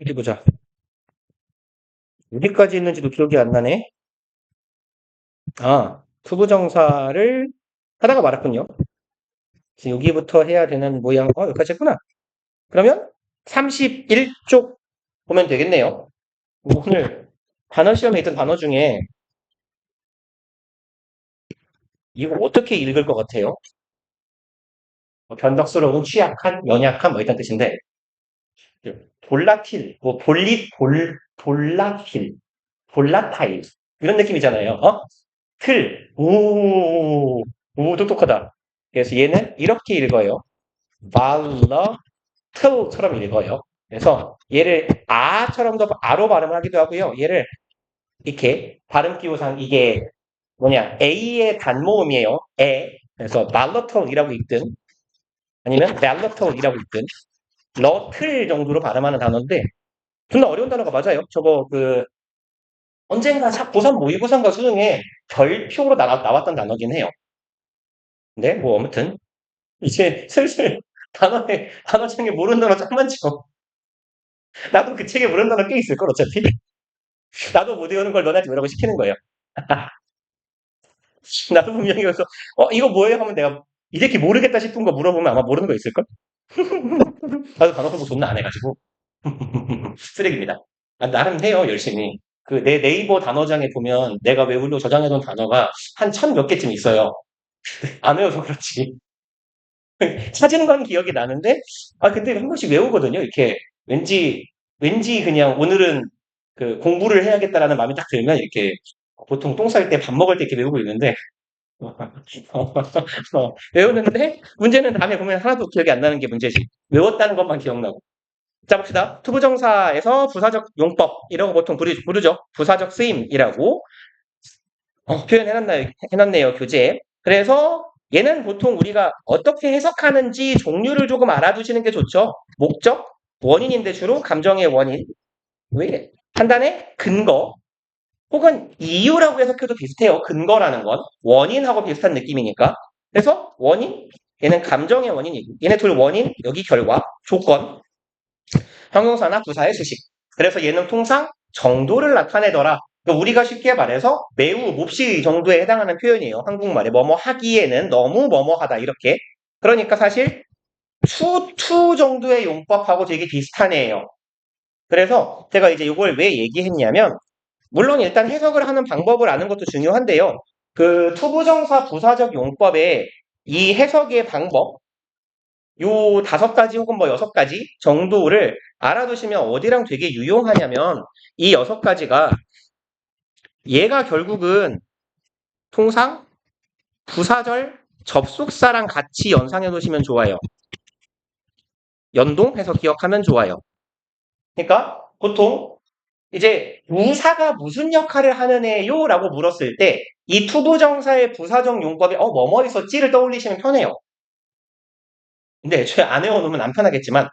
어디 보자. 어디까지 있는지도 기억이 안 나네. 아, 투부정사를 하다가 말았군요. 그래서 여기부터 해야 되는 모양. 여기까지 했구나. 그러면 31쪽 보면 되겠네요. 오늘 단어 시험에 있던 단어 중에 이거 어떻게 읽을 것 같아요? 변덕스러운, 취약한, 연약한 뭐 이런 뜻인데 볼라틸, 볼라틸, 볼라타일 이런 느낌이잖아요. 똑똑하다. 그래서 얘는 이렇게 읽어요. volatile,처럼 읽어요. 그래서 얘를 아처럼도 아로 발음을 하기도 하고요. 얘를 이렇게 발음 기호상 이게 A의 단모음이에요. 그래서 volatile 이라고 읽든 아니면 volatile 이라고 읽든 너틀 정도로 발음하는 단어인데 존나 어려운 단어가 맞아요. 저거 언젠가 고3 모의고사인가 수능에 별표로 나왔던 단어긴 해요. 근데 뭐 아무튼 이제 슬슬 단어창에 모르는 단어 짱만 쳐. 나도 그 책에 모르는 단어 꽤 있을걸 어차피. 나도 못 외우는 걸 너네한테 외우라고 시키는 거예요. 나도 분명히 그래서 이거 뭐예요? 하면 내가 이 새끼 모르겠다 싶은 거 물어보면 아마 모르는 거 있을걸? 나도 단어 공부 존나 안 해가지고 쓰레기입니다. 나름 해요 열심히. 그 내 네이버 단어장에 보면 내가 외우려고 저장해놓은 단어가 한 1000몇 개쯤 있어요. 안 외워서 그렇지. 찾은 건 기억이 나는데, 근데 한 번씩 외우거든요. 이렇게 왠지 그냥 오늘은 그 공부를 해야겠다라는 마음이 딱 들면 이렇게 보통 똥 쌀 때 밥 먹을 때 이렇게 외우고 있는데, 외우는데 문제는 다음에 보면 하나도 기억이 안 나는 게 문제지. 외웠다는 것만 기억나고. 자, 봅시다. 투부정사에서 부사적 용법, 이런 거 보통 부르죠. 부사적 쓰임이라고 해놨네요, 교재에. 그래서 얘는 보통 우리가 어떻게 해석하는지 종류를 조금 알아두시는 게 좋죠. 목적, 원인인데 주로 감정의 원인, 왜 이래? 판단의 근거, 혹은 이유라고 해석해도 비슷해요. 근거라는 건. 원인하고 비슷한 느낌이니까. 그래서 원인, 얘는 감정의 원인이고, 얘네 둘 원인, 여기 결과, 조건, 형용사나 부사의 수식. 그래서 얘는 통상 정도를 나타내더라. 그러니까 우리가 쉽게 말해서 매우 몹시 정도에 해당하는 표현이에요. 한국말에 뭐뭐 하기에는 너무 뭐뭐하다 이렇게. 그러니까 사실 투 정도의 용법하고 되게 비슷한 애예요. 그래서 제가 이제 이걸 왜 얘기했냐면 물론 일단 해석을 하는 방법을 아는 것도 중요한데요. 그 투부정사 부사적 용법의 이 해석의 방법, 요 5가지 혹은 뭐 6가지 정도를 알아두시면 어디랑 되게 유용하냐면 이 6가지가 얘가 결국은 통상 부사절 접속사랑 같이 연상해 놓으시면 좋아요. 연동해서 기억하면 좋아요. 그러니까 보통 이제 부사가 무슨 역할을 하는 애요? 라고 물었을 때 이 투부정사의 부사적 용법에 뭐뭐 있었지를 떠올리시면 편해요. 근데 애초에 안 외워놓으면 안 편하겠지만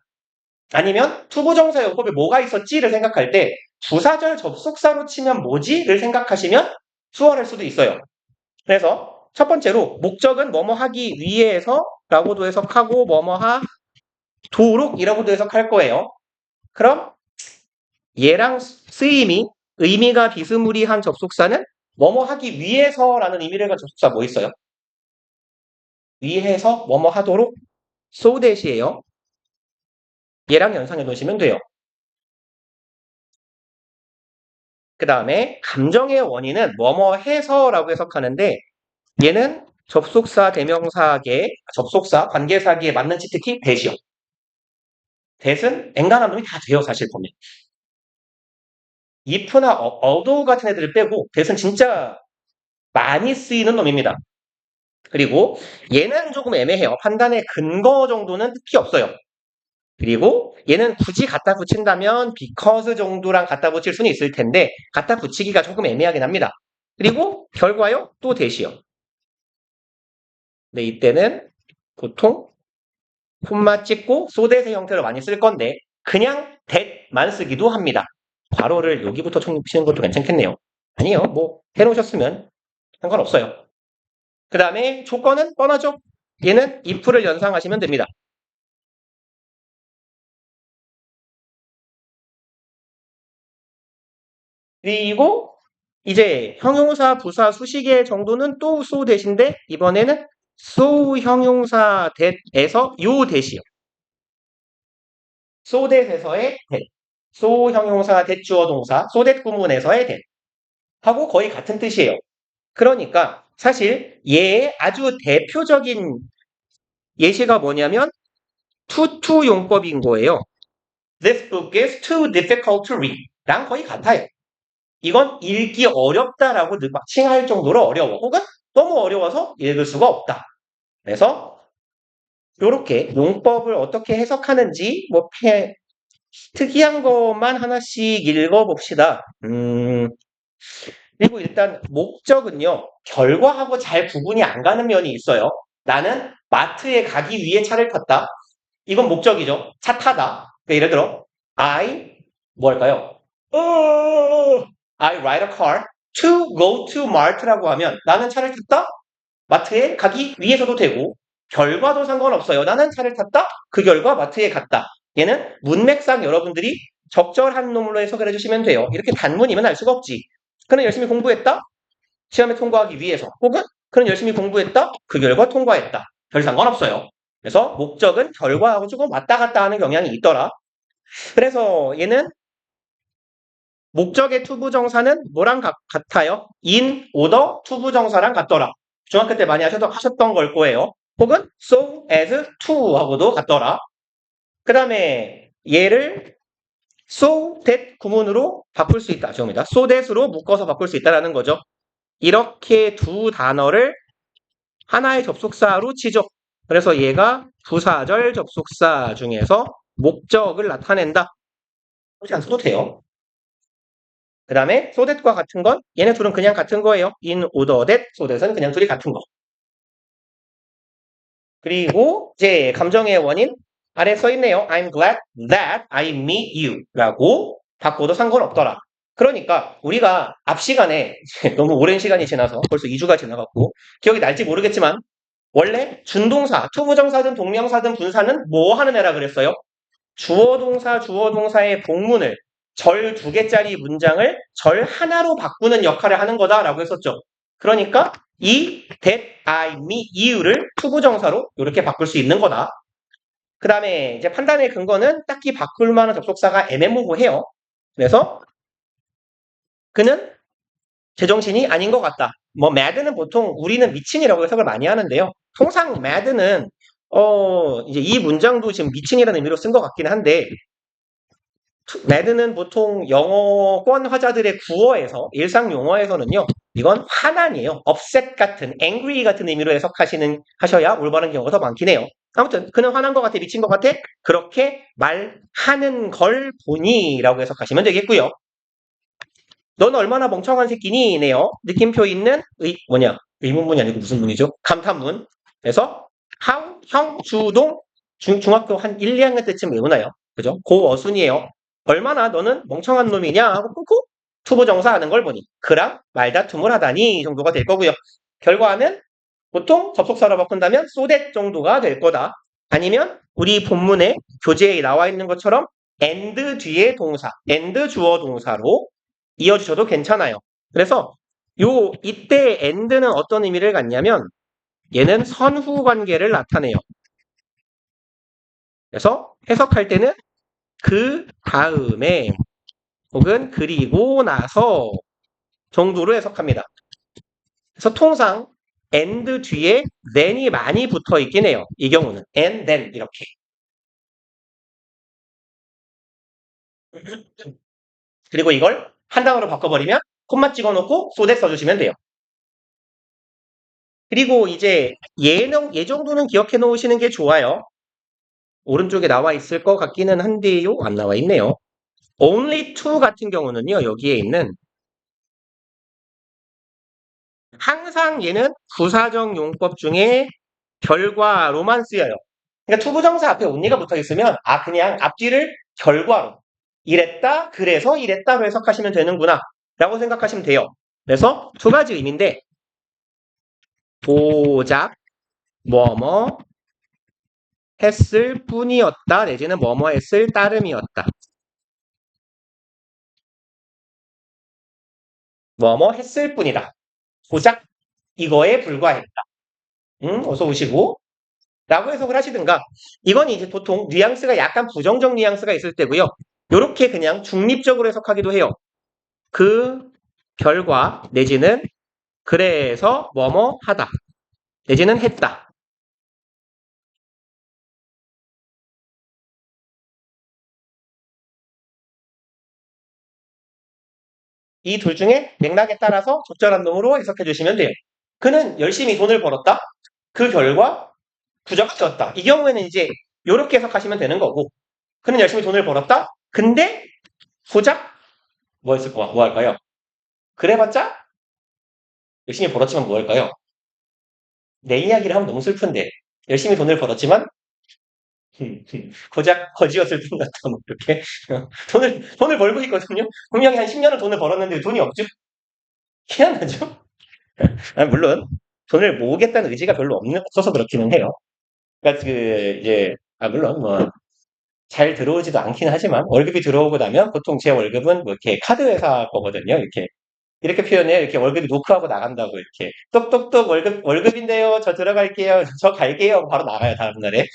아니면 투부정사 용법에 뭐가 있었지를 생각할 때 부사절 접속사로 치면 뭐지?를 생각하시면 수월할 수도 있어요. 그래서 첫 번째로 목적은 뭐뭐 하기 위해서 라고도 해석하고 뭐뭐 하도록이라고도 해석할 거예요. 그럼 얘랑 쓰임이 의미가 비스무리한 접속사는 뭐뭐 하기 위해서라는 의미를 가진 접속사 뭐 있어요? 위해서 뭐뭐 하도록 so that이에요. 얘랑 연상해 놓으시면 돼요. 그 다음에 감정의 원인은 뭐뭐 해서라고 해석하는데 얘는 접속사 관계사기에 맞는 치트키 that이요. that은 앵간한 놈이 다 돼요 사실 보면. if나 although 같은 애들을 빼고 that은 진짜 많이 쓰이는 놈입니다. 그리고 얘는 조금 애매해요. 판단의 근거 정도는 특히 없어요. 그리고 얘는 굳이 갖다 붙인다면 because 정도랑 갖다 붙일 수는 있을 텐데 갖다 붙이기가 조금 애매하긴 합니다. 그리고 결과요? 또 that이요. 네, 이때는 보통 콤마 찍고 so that의 형태로 많이 쓸 건데 그냥 that만 쓰기도 합니다. 괄호를 여기부터 치는 것도 괜찮겠네요. 아니요. 뭐 해놓으셨으면 상관없어요. 그 다음에 조건은 뻔하죠. 얘는 if를 연상하시면 됩니다. 그리고 이제 형용사, 부사, 수식의 정도는 또 so 대신데 이번에는 so 형용사 that에서 요 that이요. so that에서의 that. so 형용사 that 주어 동사, so that 구문에서의 that. 하고 거의 같은 뜻이에요. 그러니까 사실 얘의 아주 대표적인 예시가 뭐냐면 to 용법인 거예요. This book is too difficult to read. 랑 거의 같아요. 이건 읽기 어렵다라고 막 칭할 정도로 어려워. 혹은 너무 어려워서 읽을 수가 없다. 그래서 이렇게 용법을 어떻게 해석하는지 뭐 특이한 것만 하나씩 읽어봅시다. 그리고 일단 목적은요. 결과하고 잘 구분이 안 가는 면이 있어요. 나는 마트에 가기 위해 차를 탔다. 이건 목적이죠. 차 타다. 그러니까 예를 들어 I 뭐 할까요? I ride a car to go to mart라고 하면 나는 차를 탔다. 마트에 가기 위해서도 되고 결과도 상관없어요. 나는 차를 탔다. 그 결과 마트에 갔다. 얘는 문맥상 여러분들이 적절한 놈으로 해석을 해주시면 돼요. 이렇게 단문이면 알 수가 없지. 그는 열심히 공부했다. 시험에 통과하기 위해서. 혹은 그는 열심히 공부했다. 그 결과 통과했다. 별 상관없어요. 그래서 목적은 결과하고 조금 왔다 갔다 하는 경향이 있더라. 그래서 얘는 목적의 투부정사는 뭐랑 같아요? in, order, 투부정사랑 같더라. 중학교 때 많이 하셨던 걸 거예요. 혹은 so, as, to 하고도 같더라. 그 다음에 얘를 so that 구문으로 바꿀 수 있다. 죄송합니다. so that으로 묶어서 바꿀 수 있다는 거죠. 이렇게 두 단어를 하나의 접속사로 치죠. 그래서 얘가 부사절 접속사 중에서 목적을 나타낸다. 그렇지 않어도 돼요. 그 다음에 so that과 같은 건 얘네 둘은 그냥 같은 거예요. in order that, so that은 그냥 둘이 같은 거. 그리고 이제 감정의 원인 아래 써 있네요. I'm glad that I meet you 라고 바꿔도 상관없더라. 그러니까 우리가 앞 시간에 너무 오랜 시간이 지나서 벌써 2주가 지나갔고 기억이 날지 모르겠지만 원래 준동사, 투부정사든 동명사든 분사는 뭐 하는 애라 그랬어요? 주어 동사의 복문을 절 2개짜리 문장을 절 하나로 바꾸는 역할을 하는 거다라고 했었죠. 그러니까 이 that, I, me, you를 투부정사로 이렇게 바꿀 수 있는 거다. 그 다음에 이제 판단의 근거는 딱히 바꿀 만한 접속사가 애매모호해요. 그래서 그는 제정신이 아닌 것 같다. 뭐 mad는 보통 우리는 미친이라고 해석을 많이 하는데요. 통상 mad는 이제 이 문장도 지금 미친이라는 의미로 쓴 것 같긴 한데 mad는 보통 영어권 화자들의 구어에서 일상 용어에서는요. 이건 화난이에요. upset 같은 angry 같은 의미로 하셔야 올바른 경우가 더 많긴 해요. 아무튼 그는 화난 것 같아 미친 것 같아 그렇게 말하는 걸 보니라고 해석하시면 되겠고요. 넌 얼마나 멍청한 새끼니? 네요. 느낌표 있는 의문문이 아니고 무슨 문이죠? 감탄문. 그래서 형, 주동 중학교 한 1, 2학년 때쯤 외우나요? 그죠? 고어순이에요. 얼마나 너는 멍청한 놈이냐 하고 끊고 투부정사 하는 걸 보니 그랑 말다툼을 하다니 정도가 될 거고요. 결과는 보통 접속사로 바꾼다면 so that 정도가 될 거다. 아니면 우리 본문에 교재에 나와 있는 것처럼 and 뒤에 동사, and 주어 동사로 이어주셔도 괜찮아요. 그래서 이때 and는 어떤 의미를 갖냐면 얘는 선후 관계를 나타내요. 그래서 해석할 때는 그 다음에 혹은 그리고 나서 정도로 해석합니다. 그래서 통상 and 뒤에 then이 많이 붙어 있긴 해요. 이 경우는 and then 이렇게. 그리고 이걸 한 단어로 바꿔버리면 콤마 찍어놓고 so that 써주시면 돼요. 그리고 이제 얘 정도는 기억해 놓으시는 게 좋아요. 오른쪽에 나와 있을 것 같기는 한데요. 안 나와 있네요. only to 같은 경우는요. 여기에 있는 항상 얘는 부사적 용법 중에 결과로만 쓰여요. 그러니까 투부정사 앞에 only가 붙어 있으면 그냥 앞뒤를 결과로 이랬다 그래서 이랬다로 해석하시면 되는구나 라고 생각하시면 돼요. 그래서 두 가지 의미인데 보작 뭐뭐 했을 뿐이었다 내지는 뭐뭐 했을 따름이었다. 뭐뭐 했을 뿐이다. 고작 이거에 불과했다. 어서 오시고. 라고 해석을 하시든가. 이건 이제 보통 뉘앙스가 약간 부정적 뉘앙스가 있을 때고요. 요렇게 그냥 중립적으로 해석하기도 해요. 그 결과 내지는 그래서 뭐뭐 하다. 내지는 했다. 이 둘 중에 맥락에 따라서 적절한 놈으로 해석해 주시면 돼요. 그는 열심히 돈을 벌었다. 그 결과 부자가 되었다. 이 경우에는 이제 이렇게 해석하시면 되는 거고, 그는 열심히 돈을 벌었다. 근데 고작 뭐 했을 거야? 뭐 할까요? 그래봤자 열심히 벌었지만 뭐 할까요? 내 이야기를 하면 너무 슬픈데 열심히 돈을 벌었지만 고작 거지였을 뿐 같다. 뭐 이렇게 돈을 벌고 있거든요. 분명히 한 10년을 돈을 벌었는데 돈이 없죠. 희한하죠? 물론 돈을 모으겠다는 의지가 별로 없어서 그렇기는 해요. 그러니까 이제 물론 뭐 잘 들어오지도 않긴 하지만 월급이 들어오고 나면 보통 제 월급은 뭐 이렇게 카드 회사 거거든요. 이렇게 표현해요. 이렇게 월급이 노크하고 나간다고 이렇게 똑똑똑 월급인데요. 저 들어갈게요. 저 갈게요. 바로 나가요. 다음날에.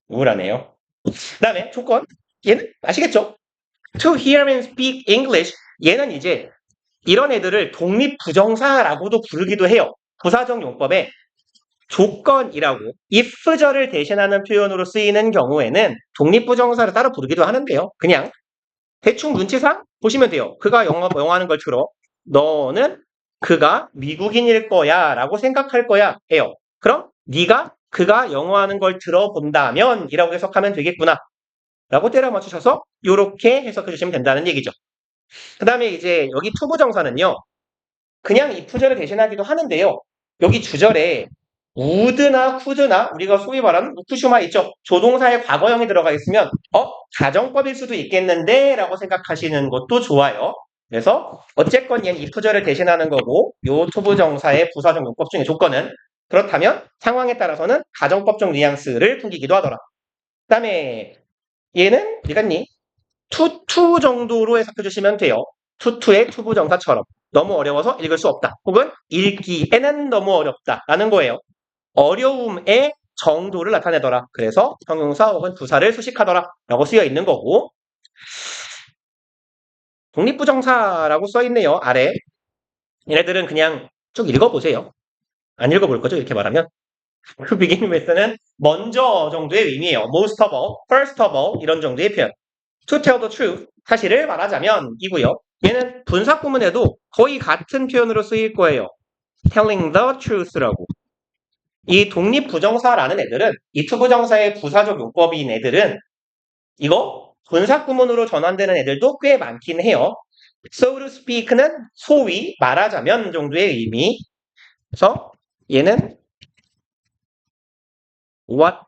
우울하네요. 그다음에 조건 얘는 아시겠죠? To hear and speak English 얘는 이제 이런 애들을 독립부정사라고도 부르기도 해요. 부사적 용법에 조건이라고 if절을 대신하는 표현으로 쓰이는 경우에는 독립부정사를 따로 부르기도 하는데요. 그냥 대충 눈치상 보시면 돼요. 그가 영어하는 걸 들어. 너는 그가 미국인일 거야 라고 생각할 거야 해요. 그럼 네가 그가 영어하는 걸 들어본다면 이라고 해석하면 되겠구나 라고 때려 맞추셔서 이렇게 해석해 주시면 된다는 얘기죠. 그 다음에 이제 여기 투부정사는요. 그냥 if절을 대신하기도 하는데요. 여기 주절에 would나 could나 우리가 소위 말하는 우쿠슈마 있죠. 조동사의 과거형이 들어가 있으면 가정법일 수도 있겠는데 라고 생각하시는 것도 좋아요. 그래서 어쨌건 얘는 if절을 대신하는 거고 요 투부정사의 부사적 용법 중에 조건은 그렇다면 상황에 따라서는 가정법적 뉘앙스를 풍기기도 하더라. 그 다음에 얘는 어디갔니? 투 정도로 해석해 주시면 돼요. 투의 투부정사처럼. 너무 어려워서 읽을 수 없다. 혹은 읽기에는 너무 어렵다라는 거예요. 어려움의 정도를 나타내더라. 그래서 형용사 혹은 부사를 수식하더라 라고 쓰여 있는 거고 독립부정사라고 써 있네요. 아래. 얘네들은 그냥 쭉 읽어보세요. 안 읽어볼 거죠? 이렇게 말하면. to begin with는 먼저 정도의 의미예요. most of all, first of all 이런 정도의 표현. to tell the truth, 사실을 말하자면 이고요. 얘는 분사 구문에도 거의 같은 표현으로 쓰일 거예요. telling the truth라고. 이 독립부정사라는 애들은 이 투부정사의 부사적 용법인 애들은 이거 분사 구문으로 전환되는 애들도 꽤 많긴 해요. so to speak는 소위 말하자면 정도의 의미. 그래서 얘는 what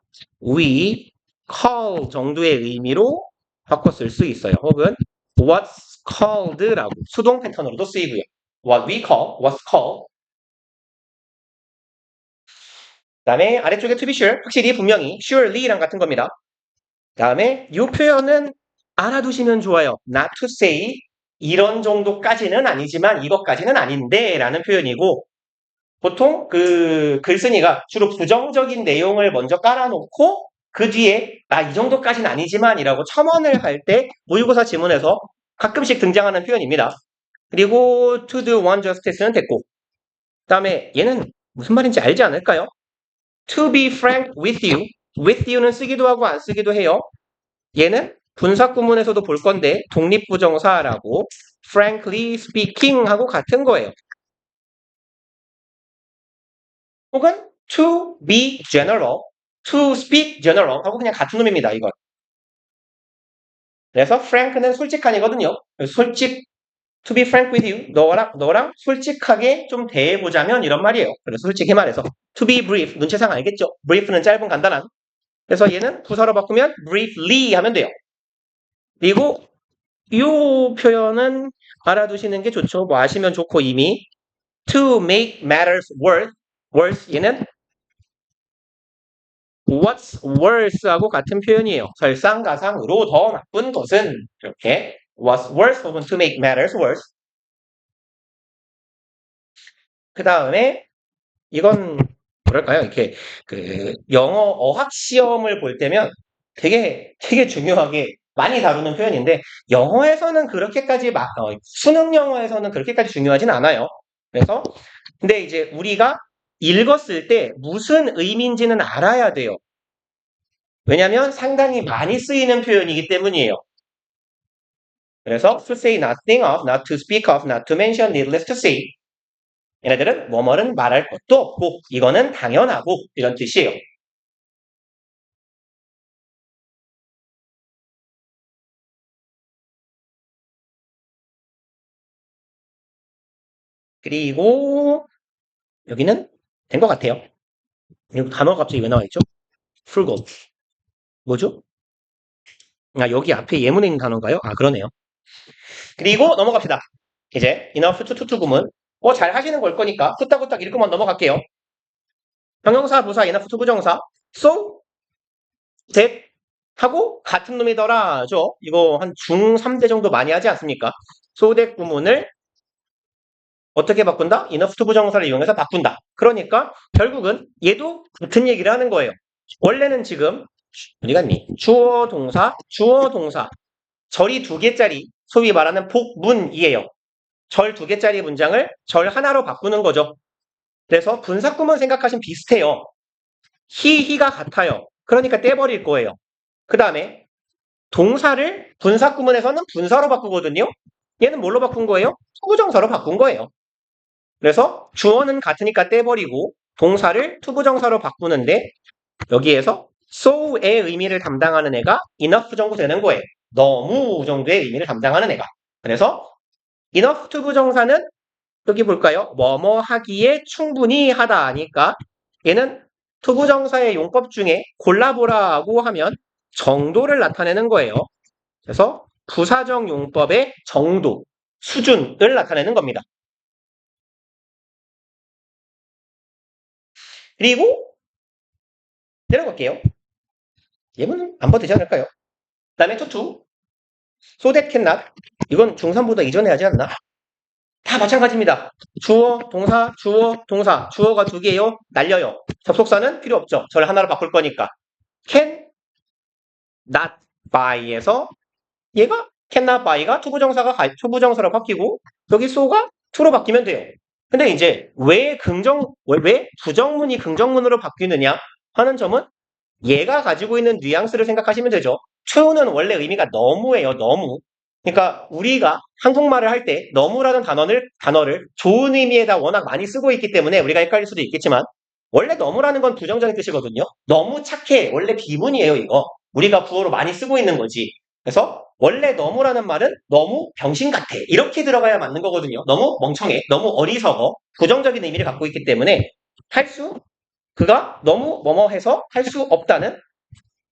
we call 정도의 의미로 바꿔 쓸 수 있어요. 혹은 what's called라고 수동 패턴으로도 쓰이고요. what we call, what's called. 그 다음에 아래쪽에 to be sure, 확실히 분명히 surely랑 같은 겁니다. 그 다음에 이 표현은 알아두시면 좋아요. not to say 이런 정도까지는 아니지만 이것까지는 아닌데 라는 표현이고 보통 그 글쓴이가 주로 부정적인 내용을 먼저 깔아놓고 그 뒤에 이 정도까지는 아니지만 이라고 첨언을 할 때 모의고사 지문에서 가끔씩 등장하는 표현입니다. 그리고 to do one justice는 됐고 그 다음에 얘는 무슨 말인지 알지 않을까요? to be frank with you. with you는 쓰기도 하고 안 쓰기도 해요. 얘는 분사 구문에서도 볼 건데 독립부정사라고 frankly speaking 하고 같은 거예요. 혹은 to be general, to speak general 하고 그냥 같은 놈입니다. 이건. 그래서 frank는 솔직한이거든요. to be frank with you, 너랑 솔직하게 좀 대해보자면 이런 말이에요. 그래서 솔직히 말해서 to be brief, 눈치상 알겠죠? brief는 짧은 간단한. 그래서 얘는 부사로 바꾸면 briefly 하면 돼요. 그리고 이 표현은 알아두시는 게 좋죠. 뭐 아시면 좋고 이미 to make matters worse 얘는 what's worse하고 같은 표현이에요. 설상가상으로 더 나쁜 것은 이렇게 what's worse 혹은 to make matters worse. 그 다음에 이건 뭐랄까요? 이렇게 그 영어 어학 시험을 볼 때면 되게 중요하게 많이 다루는 표현인데 영어에서는 그렇게까지 수능 영어에서는 그렇게까지 중요하진 않아요. 그래서 근데 이제 우리가 읽었을 때 무슨 의미인지는 알아야 돼요. 왜냐하면 상당히 많이 쓰이는 표현이기 때문이에요. 그래서 to say nothing of, not to speak of, not to mention, needless to say. 얘네들은 뭐뭐는 말할 것도 없고 이거는 당연하고 이런 뜻이에요. 그리고 여기는 된 것 같아요. 이거 단어가 갑자기 왜 나와 있죠? 풀고 뭐죠? 아 여기 앞에 예문에 있는 단어인가요? 아 그러네요. 그리고 넘어갑시다. 이제 enough to 구문 잘 하시는 걸 거니까 후딱후딱 읽고만 넘어갈게요. 형용사, 부사, enough to 부정사 so, that 하고 같은 놈이더라죠. 이거 한 중3대 정도 많이 하지 않습니까? so that 구문을 어떻게 바꾼다? enough to 부정사를 이용해서 바꾼다. 그러니까 결국은 얘도 같은 얘기를 하는 거예요. 원래는 지금 어디 갔니? 주어, 동사, 주어, 동사 절이 두 개짜리 소위 말하는 복문이에요. 절 두 개짜리 문장을 절 하나로 바꾸는 거죠. 그래서 분사구문 생각하시면 비슷해요. 히가 같아요. 그러니까 떼버릴 거예요. 그 다음에 동사를 분사구문에서는 분사로 바꾸거든요. 얘는 뭘로 바꾼 거예요? 투부정사로 바꾼 거예요. 그래서 주어는 같으니까 떼버리고 동사를 투부정사로 바꾸는데 여기에서 so의 의미를 담당하는 애가 enough 정도 되는 거예요. 너무 정도의 의미를 담당하는 애가. 그래서 enough 투부정사는 여기 볼까요? 뭐뭐 하기에 충분히 하다 하니까 얘는 투부정사의 용법 중에 골라보라고 하면 정도를 나타내는 거예요. 그래서 부사적 용법의 정도, 수준을 나타내는 겁니다. 그리고 내려갈게요. 예문은 안 봐도 되지 않을까요? 그 다음에 투투, so that cannot 이건 중3보다 이전에 하지 않나? 다 마찬가지입니다. 주어, 동사, 주어, 동사. 주어가 두 개요. 날려요. 접속사는 필요 없죠. 절 하나로 바꿀 거니까. can, not, by에서 얘가 can not by가 투부정사가 투부정사로 바뀌고 여기 so가 to로 바뀌면 돼요. 근데 이제 왜 부정문이 긍정문으로 바뀌느냐 하는 점은 얘가 가지고 있는 뉘앙스를 생각하시면 되죠. to는 원래 의미가 너무예요. 너무. 그러니까 우리가 한국말을 할 때 너무라는 단어를 좋은 의미에다 워낙 많이 쓰고 있기 때문에 우리가 헷갈릴 수도 있겠지만 원래 너무라는 건 부정적인 뜻이거든요. 너무 착해. 원래 비문이에요, 이거. 우리가 구어로 많이 쓰고 있는 거지. 그래서 원래 너무라는 말은 너무 병신 같아. 이렇게 들어가야 맞는 거거든요. 너무 멍청해. 너무 어리석어. 부정적인 의미를 갖고 있기 때문에 그가 너무 뭐뭐해서 할 수 없다는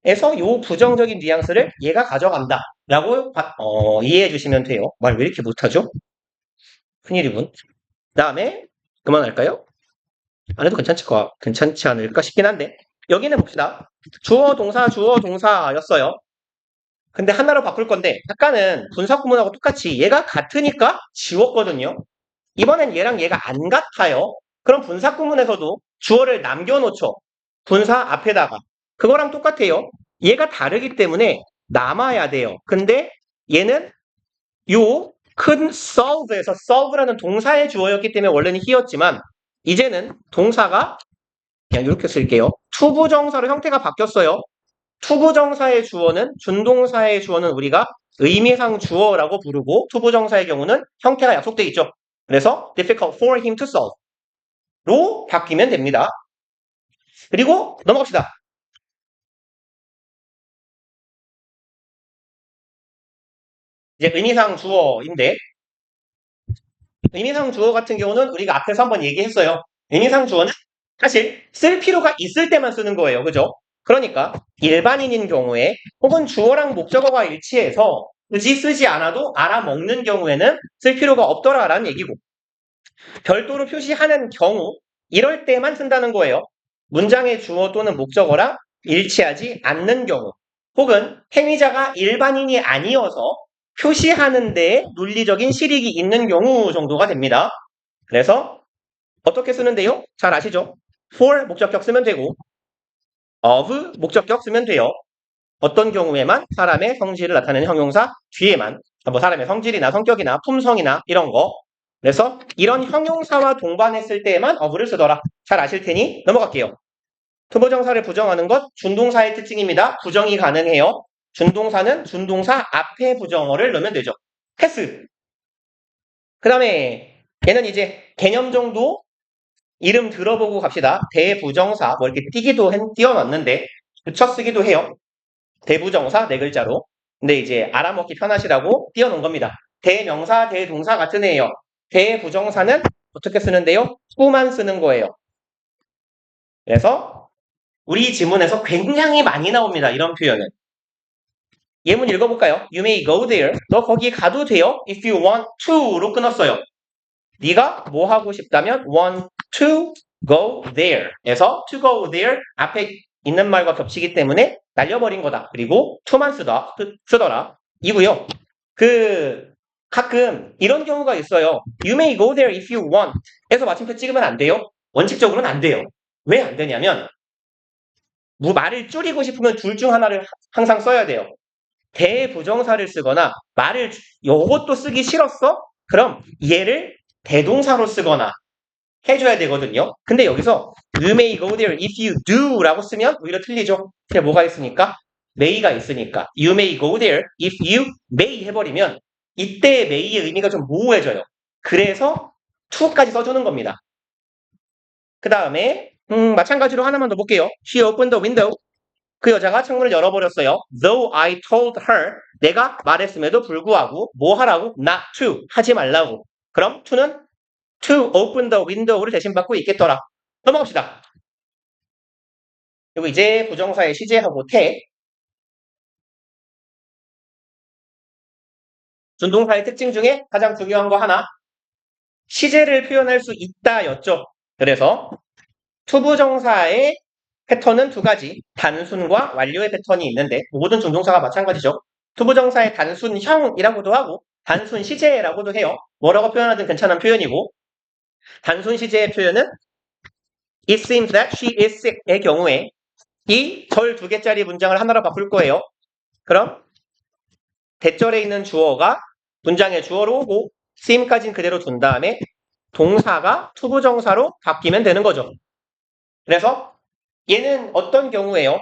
에서 요 부정적인 뉘앙스를 얘가 가져간다. 라고 이해해 주시면 돼요. 말 왜 이렇게 못하죠? 큰일이군. 다음에 그만할까요? 안 해도 괜찮지 않을까 싶긴 한데 여기는 봅시다. 주어 동사였어요. 근데 하나로 바꿀 건데 아까는 분사구문하고 똑같이 얘가 같으니까 지웠거든요. 이번엔 얘랑 얘가 안 같아요. 그럼 분사구문에서도 주어를 남겨놓죠. 분사 앞에다가. 그거랑 똑같아요. 얘가 다르기 때문에 남아야 돼요. 근데 얘는 요 큰 solve에서 solve라는 동사의 주어였기 때문에 원래는 he였지만 이제는 동사가 그냥 이렇게 쓸게요. 투부정사로 형태가 바뀌었어요. 투부정사의 주어는 준동사의 주어는 우리가 의미상 주어라고 부르고 투부정사의 경우는 형태가 약속되어 있죠. 그래서 difficult for him to solve로 바뀌면 됩니다. 그리고 넘어갑시다. 이제 의미상 주어인데 의미상 주어 같은 경우는 우리가 앞에서 한번 얘기했어요. 의미상 주어는 사실 쓸 필요가 있을 때만 쓰는 거예요. 그죠? 그러니까 일반인인 경우에 혹은 주어랑 목적어가 일치해서 굳이 쓰지 않아도 알아먹는 경우에는 쓸 필요가 없더라라는 얘기고 별도로 표시하는 경우 이럴 때만 쓴다는 거예요. 문장의 주어 또는 목적어랑 일치하지 않는 경우 혹은 행위자가 일반인이 아니어서 표시하는 데에 논리적인 실익이 있는 경우 정도가 됩니다. 그래서 어떻게 쓰는데요? 잘 아시죠? for 목적격 쓰면 되고 of 목적격 쓰면 돼요. 어떤 경우에만 사람의 성질을 나타내는 형용사 뒤에만 뭐 사람의 성질이나 성격이나 품성이나 이런 거. 그래서 이런 형용사와 동반했을 때에만 of를 쓰더라. 잘 아실 테니 넘어갈게요. 투부정사를 부정하는 것 준동사의 특징입니다. 부정이 가능해요. 준동사는 준동사 앞에 부정어를 넣으면 되죠. 패스. 그 다음에 얘는 이제 개념 정도 이름 들어보고 갑시다. 대부정사 뭐 이렇게 띄워놨는데 붙여 쓰기도 해요. 대부정사 네 글자로. 근데 이제 알아먹기 편하시라고 띄워놓은 겁니다. 대명사, 대동사 같은 애예요. 대부정사는 어떻게 쓰는데요? to만 쓰는 거예요. 그래서 우리 지문에서 굉장히 많이 나옵니다. 이런 표현은. 예문 읽어볼까요? You may go there. 너 거기 가도 돼요. If you want to로 끊었어요. 네가 뭐 하고 싶다면 want to go there 에서 to go there 앞에 있는 말과 겹치기 때문에 날려버린 거다. 그리고 to만 쓰더라. 이고요. 가끔 이런 경우가 있어요. You may go there if you want 에서 마침표 찍으면 안 돼요. 원칙적으로는 안 돼요. 왜 안 되냐면 말을 줄이고 싶으면 둘 중 하나를 항상 써야 돼요. 대부정사를 쓰거나 말을 요것도 쓰기 싫었어? 그럼 얘를 대동사로 쓰거나 해줘야 되거든요. 근데 여기서 You may go there if you do 라고 쓰면 오히려 틀리죠. 근데 뭐가 있으니까? may가 있으니까 You may go there if you may 해버리면 이때 may의 의미가 좀 모호해져요. 그래서 to까지 써주는 겁니다. 그 다음에 마찬가지로 하나만 더 볼게요. She opened the window. 그 여자가 창문을 열어버렸어요. Though I told her, 내가 말했음에도 불구하고 뭐 하라고? Not to, 하지 말라고. 그럼 to는 to open the window를 대신 받고 있겠더라. 넘어갑시다. 그리고 이제 부정사의 시제하고 태. 준동사의 특징 중에 가장 중요한 거 하나. 시제를 표현할 수 있다였죠. 그래서 투부정사의 패턴은 두 가지. 단순과 완료의 패턴이 있는데 모든 준동사가 마찬가지죠. 투부정사의 단순형이라고도 하고 단순 시제라고도 해요. 뭐라고 표현하든 괜찮은 표현이고 단순 시제의 표현은 It seems that she is sick의 경우에 이 절 두 개짜리 문장을 하나로 바꿀 거예요. 그럼 대절에 있는 주어가 문장의 주어로 오고 seem까지는 그대로 둔 다음에 동사가 투부정사로 바뀌면 되는 거죠. 그래서 얘는 어떤 경우에요?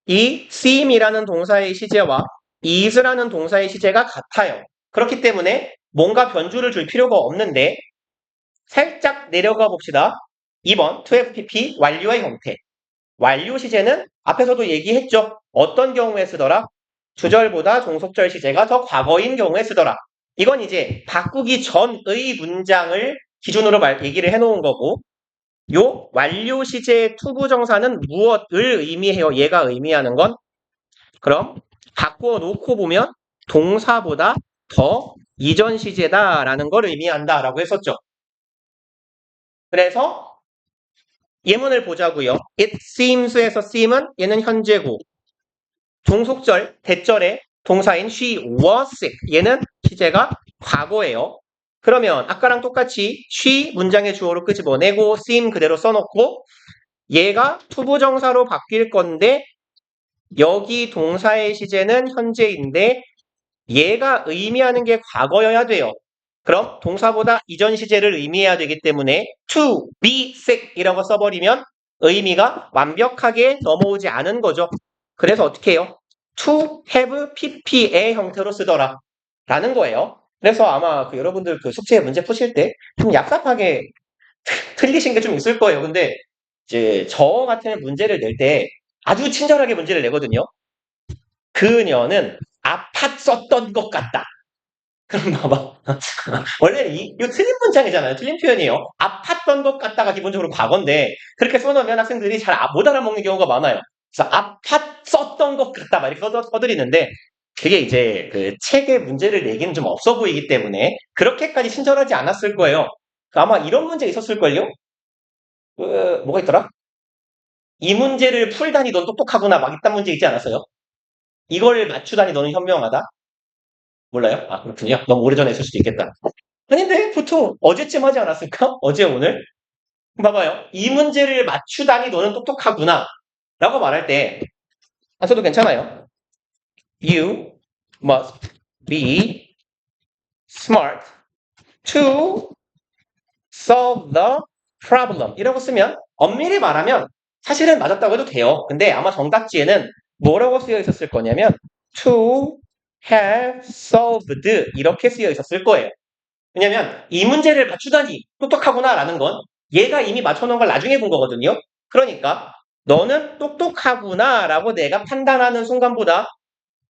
이 seem이라는 동사의 시제와 is라는 동사의 시제가 같아요. 그렇기 때문에 뭔가 변주를 줄 필요가 없는데 살짝 내려가 봅시다. 2번 2FPP 완료의 형태. 완료 시제는 앞에서도 얘기했죠. 어떤 경우에 쓰더라? 주절보다 종속절 시제가 더 과거인 경우에 쓰더라. 이건 이제 바꾸기 전의 문장을 기준으로 얘기를 해놓은 거고 요 완료 시제의 투부정사는 무엇을 의미해요? 얘가 의미하는 건 그럼 바꾸어 놓고 보면 동사보다 더 이전 시제다라는 걸 의미한다라고 했었죠. 그래서 예문을 보자고요. It seems에서 seem은 얘는 현재고 종속절, 대절의 동사인 she was sick 얘는 시제가 과거예요. 그러면 아까랑 똑같이 she 문장의 주어로 끄집어내고 seem 그대로 써놓고 얘가 투부정사로 바뀔 건데 여기 동사의 시제는 현재인데 얘가 의미하는 게 과거여야 돼요. 그럼 동사보다 이전 시제를 의미해야 되기 때문에 to be sick 이라고 써버리면 의미가 완벽하게 넘어오지 않은 거죠. 그래서 어떻게 해요? to have pp의 형태로 쓰더라 라는 거예요. 그래서 아마 여러분들 숙제 문제 푸실 때 좀 얍삽하게 틀리신 게 좀 있을 거예요. 근데 이제 저 같은 문제를 낼 때 아주 친절하게 문제를 내거든요. 그녀는 아팠 썼던 것 같다. 그럼 봐봐. 원래는 이거 틀린 문장이잖아요. 틀린 표현이에요. 아팠던 것 같다가 기본적으로 과거인데 그렇게 써놓으면 학생들이 잘 못 알아먹는 경우가 많아요. 그래서 아팠었던 것 같다 막 이렇게 써드리는데 그게 이제 책에 문제를 내기는 좀 없어 보이기 때문에 그렇게까지 친절하지 않았을 거예요. 아마 이런 문제 있었을걸요? 뭐가 있더라? 이 문제를 풀다니 넌 똑똑하구나 막 이딴 문제 있지 않았어요? 이걸 맞추다니 너는 현명하다? 몰라요? 아 그렇군요. 너무 오래전에 했을 수도 있겠다. 아닌데 보통 어제쯤 하지 않았을까? 어제 오늘? 봐봐요. 이 문제를 맞추다니 너는 똑똑하구나. 라고 말할 때, 안 써도 괜찮아요. You must be smart to solve the problem. 이라고 쓰면, 엄밀히 말하면, 사실은 맞았다고 해도 돼요. 근데 아마 정답지에는 뭐라고 쓰여 있었을 거냐면, to have solved. 이렇게 쓰여 있었을 거예요. 왜냐면, 이 문제를 맞추다니 똑똑하구나. 라는 건, 얘가 이미 맞춰놓은 걸 나중에 본 거거든요. 그러니까, 너는 똑똑하구나. 라고 내가 판단하는 순간보다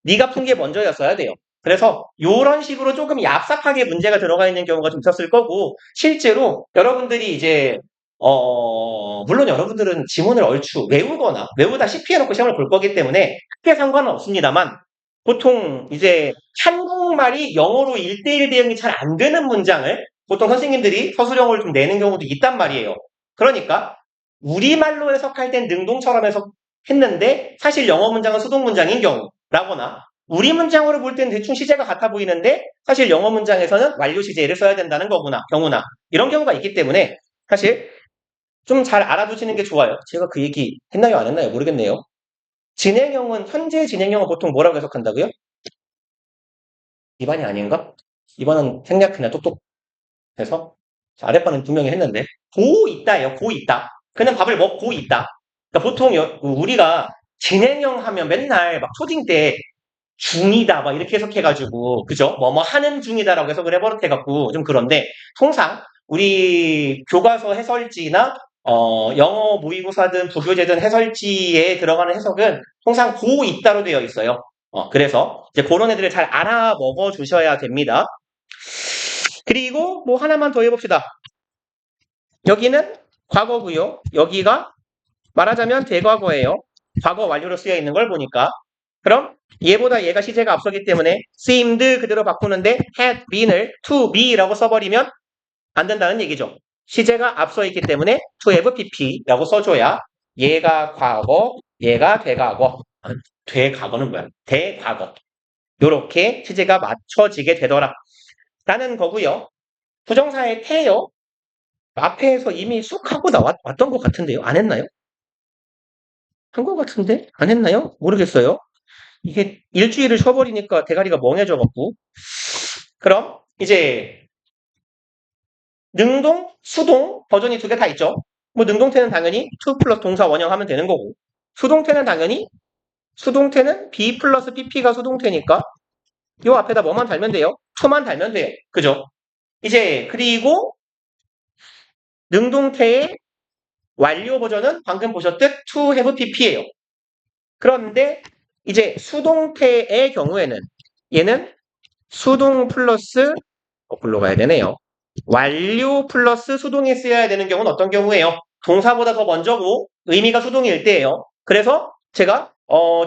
네가 푼 게 먼저였어야 돼요. 그래서 이런 식으로 조금 얍삽하게 문제가 들어가 있는 경우가 좀 있었을 거고 실제로 여러분들이 이제 물론 여러분들은 지문을 얼추 외우거나 외우다시피 해놓고 시험을 볼 거기 때문에 크게 상관은 없습니다만 보통 이제 한국말이 영어로 1대1 대응이 잘 안 되는 문장을 보통 선생님들이 서술형을 좀 내는 경우도 있단 말이에요. 그러니까 우리말로 해석할 땐 능동처럼 해석했는데 사실 영어 문장은 수동 문장인 경우라거나 우리 문장으로 볼 때는 대충 시제가 같아 보이는데 사실 영어 문장에서는 완료 시제를 써야 된다는 경우나 이런 경우가 있기 때문에 사실 좀 잘 알아두시는 게 좋아요. 제가 그 얘기 했나요 안 했나요 모르겠네요. 진행형은 현재 진행형은 보통 뭐라고 해석한다고요? 2번이 아닌가? 2번은 생략 그냥 똑똑해서 아랫번은 분명히 했는데 고 있다예요. 고 있다. 그냥 밥을 먹고 있다. 그러니까 보통 우리가 진행형 하면 맨날 막 초딩 때 중이다 막 이렇게 해석해가지고 그죠? 뭐뭐 하는 중이다라고 해석을 해버릇해갖고 좀 그런데 통상 우리 교과서 해설지나 영어 모의고사든 부교재든 해설지에 들어가는 해석은 통상 고 있다로 되어 있어요. 그래서 이제 그런 애들을 잘 알아 먹어 주셔야 됩니다. 그리고 뭐 하나만 더 해봅시다. 여기는 과거고요. 여기가 말하자면 대과거예요. 과거 완료로 쓰여 있는 걸 보니까. 그럼 얘보다 얘가 시제가 앞서기 때문에 seemed 그대로 바꾸는데 had been을 to be라고 써버리면 안 된다는 얘기죠. 시제가 앞서 있기 때문에 to have pp라고 써줘야 얘가 과거, 얘가 대과거. 대과거는 뭐야? 대과거. 요렇게 시제가 맞춰지게 되더라. 라는 거고요. 부정사의 태요. 앞에서 이미 쑥 하고 왔던 것 같은데요. 안 했나요? 한 것 같은데? 안 했나요? 모르겠어요. 이게 일주일을 쉬어버리니까 대가리가 멍해져갖고. 그럼 이제 능동, 수동 버전이 두 개 다 있죠. 뭐 능동태는 당연히 to 플러스 동사 원형하면 되는 거고 수동태는 당연히 수동태는 be 플러스 pp가 수동태니까 요 앞에다 뭐만 달면 돼요? to만 달면 돼요. 그죠? 이제 그리고 능동태의 완료 버전은 방금 보셨듯 to have pp예요. 그런데 이제 수동태의 경우에는 얘는 수동 플러스 거꾸로 가야 되네요. 완료 플러스 수동에 쓰여야 되는 경우는 어떤 경우예요? 동사보다 더 먼저고 의미가 수동일 때예요. 그래서 제가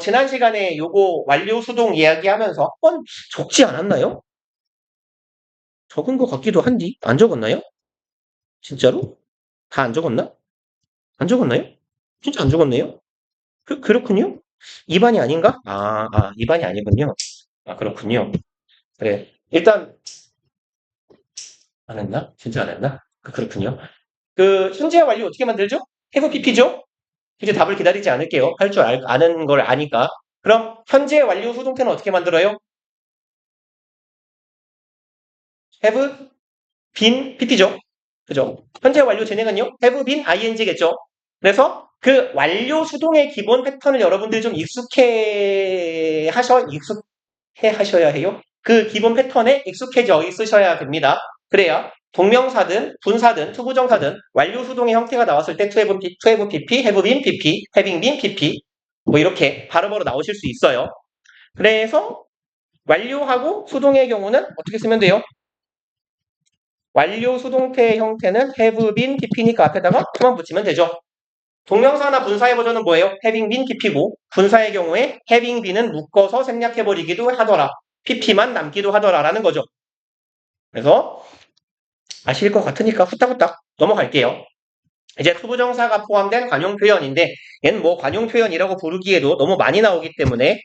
지난 시간에 요거 완료 수동 이야기하면서 한번 적지 않았나요? 적은 것 같기도 한디 안 적었나요? 진짜로? 다 안 적었나? 안 적었나요? 진짜 안 적었네요? 그렇군요. 2반이 아닌가? 2반이 아니군요. 그렇군요. 그래. 일단 안 했나? 진짜 안 했나? 그렇군요. 현재 완료 어떻게 만들죠? have pp죠? 이제 답을 기다리지 않을게요. 할 줄 아는 걸 아니까. 그럼 현재 완료 수동태는 어떻게 만들어요? have been pp죠? 그죠? 현재 완료 진행은요? have been ing겠죠? 그래서 그 완료 수동의 기본 패턴을 여러분들이 좀 익숙해 하셔야 해요. 그 기본 패턴에 익숙해져 있으셔야 됩니다. 그래야 동명사든 분사든 투부정사든 완료 수동의 형태가 나왔을 때 to have pp, have been pp, having been pp 뭐 이렇게 바로바로 나오실 수 있어요. 그래서 완료하고 수동의 경우는 어떻게 쓰면 돼요? 완료 수동태의 형태는 have been pp니까 앞에다가 to만 붙이면 되죠. 동명사나 분사의 버전은 뭐예요? having been pp고 분사의 경우에 having been은 묶어서 생략해버리기도 하더라. pp만 남기도 하더라라는 거죠. 그래서 아실 것 같으니까 후딱후딱 넘어갈게요. 이제 투부정사가 포함된 관용 표현인데 얘는 뭐 관용 표현이라고 부르기에도 너무 많이 나오기 때문에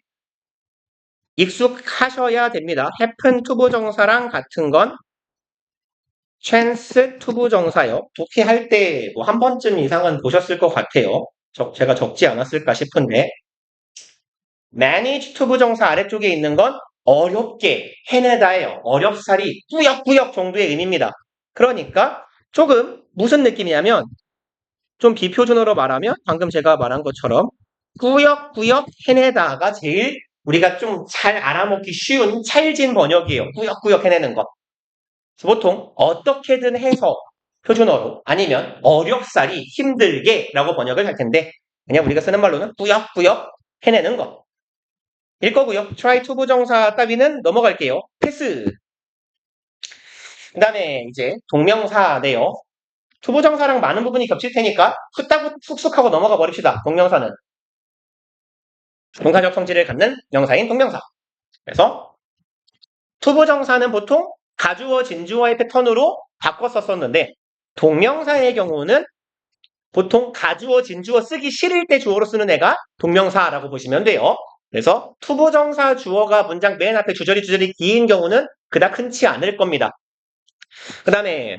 익숙하셔야 됩니다. happen 투부정사랑 같은 건 chance 투부정사요. 독해할 때 뭐 한 번쯤 이상은 보셨을 것 같아요. 제가 적지 않았을까 싶은데 manage 투부정사 아래쪽에 있는 건 어렵게 해내다예요. 어렵사리 꾸역꾸역 정도의 의미입니다. 그러니까 조금 무슨 느낌이냐면 좀 비표준어로 말하면 방금 제가 말한 것처럼 꾸역꾸역 해내다가 제일 우리가 좀 잘 알아먹기 쉬운 찰진 번역이에요. 꾸역꾸역 해내는 것. 보통 어떻게든 해서 표준어로 아니면 어렵사리 힘들게 라고 번역을 할 텐데 그냥 우리가 쓰는 말로는 꾸역꾸역 해내는 것. 일 거고요. try to 부정사 따위는 넘어갈게요. 패스. 그 다음에 이제 동명사네요. 투부정사랑 많은 부분이 겹칠 테니까 훅딱 훅쑥 하고 넘어가 버립시다. 동명사는. 동사적 성질을 갖는 명사인 동명사. 그래서 투부정사는 보통 가주어, 진주어의 패턴으로 바꿔 썼었는데 동명사의 경우는 보통 가주어, 진주어 쓰기 싫을 때 주어로 쓰는 애가 동명사라고 보시면 돼요. 그래서 투부정사 주어가 문장 맨 앞에 주저리 긴 경우는 그닥 흔치 않을 겁니다. 그 다음에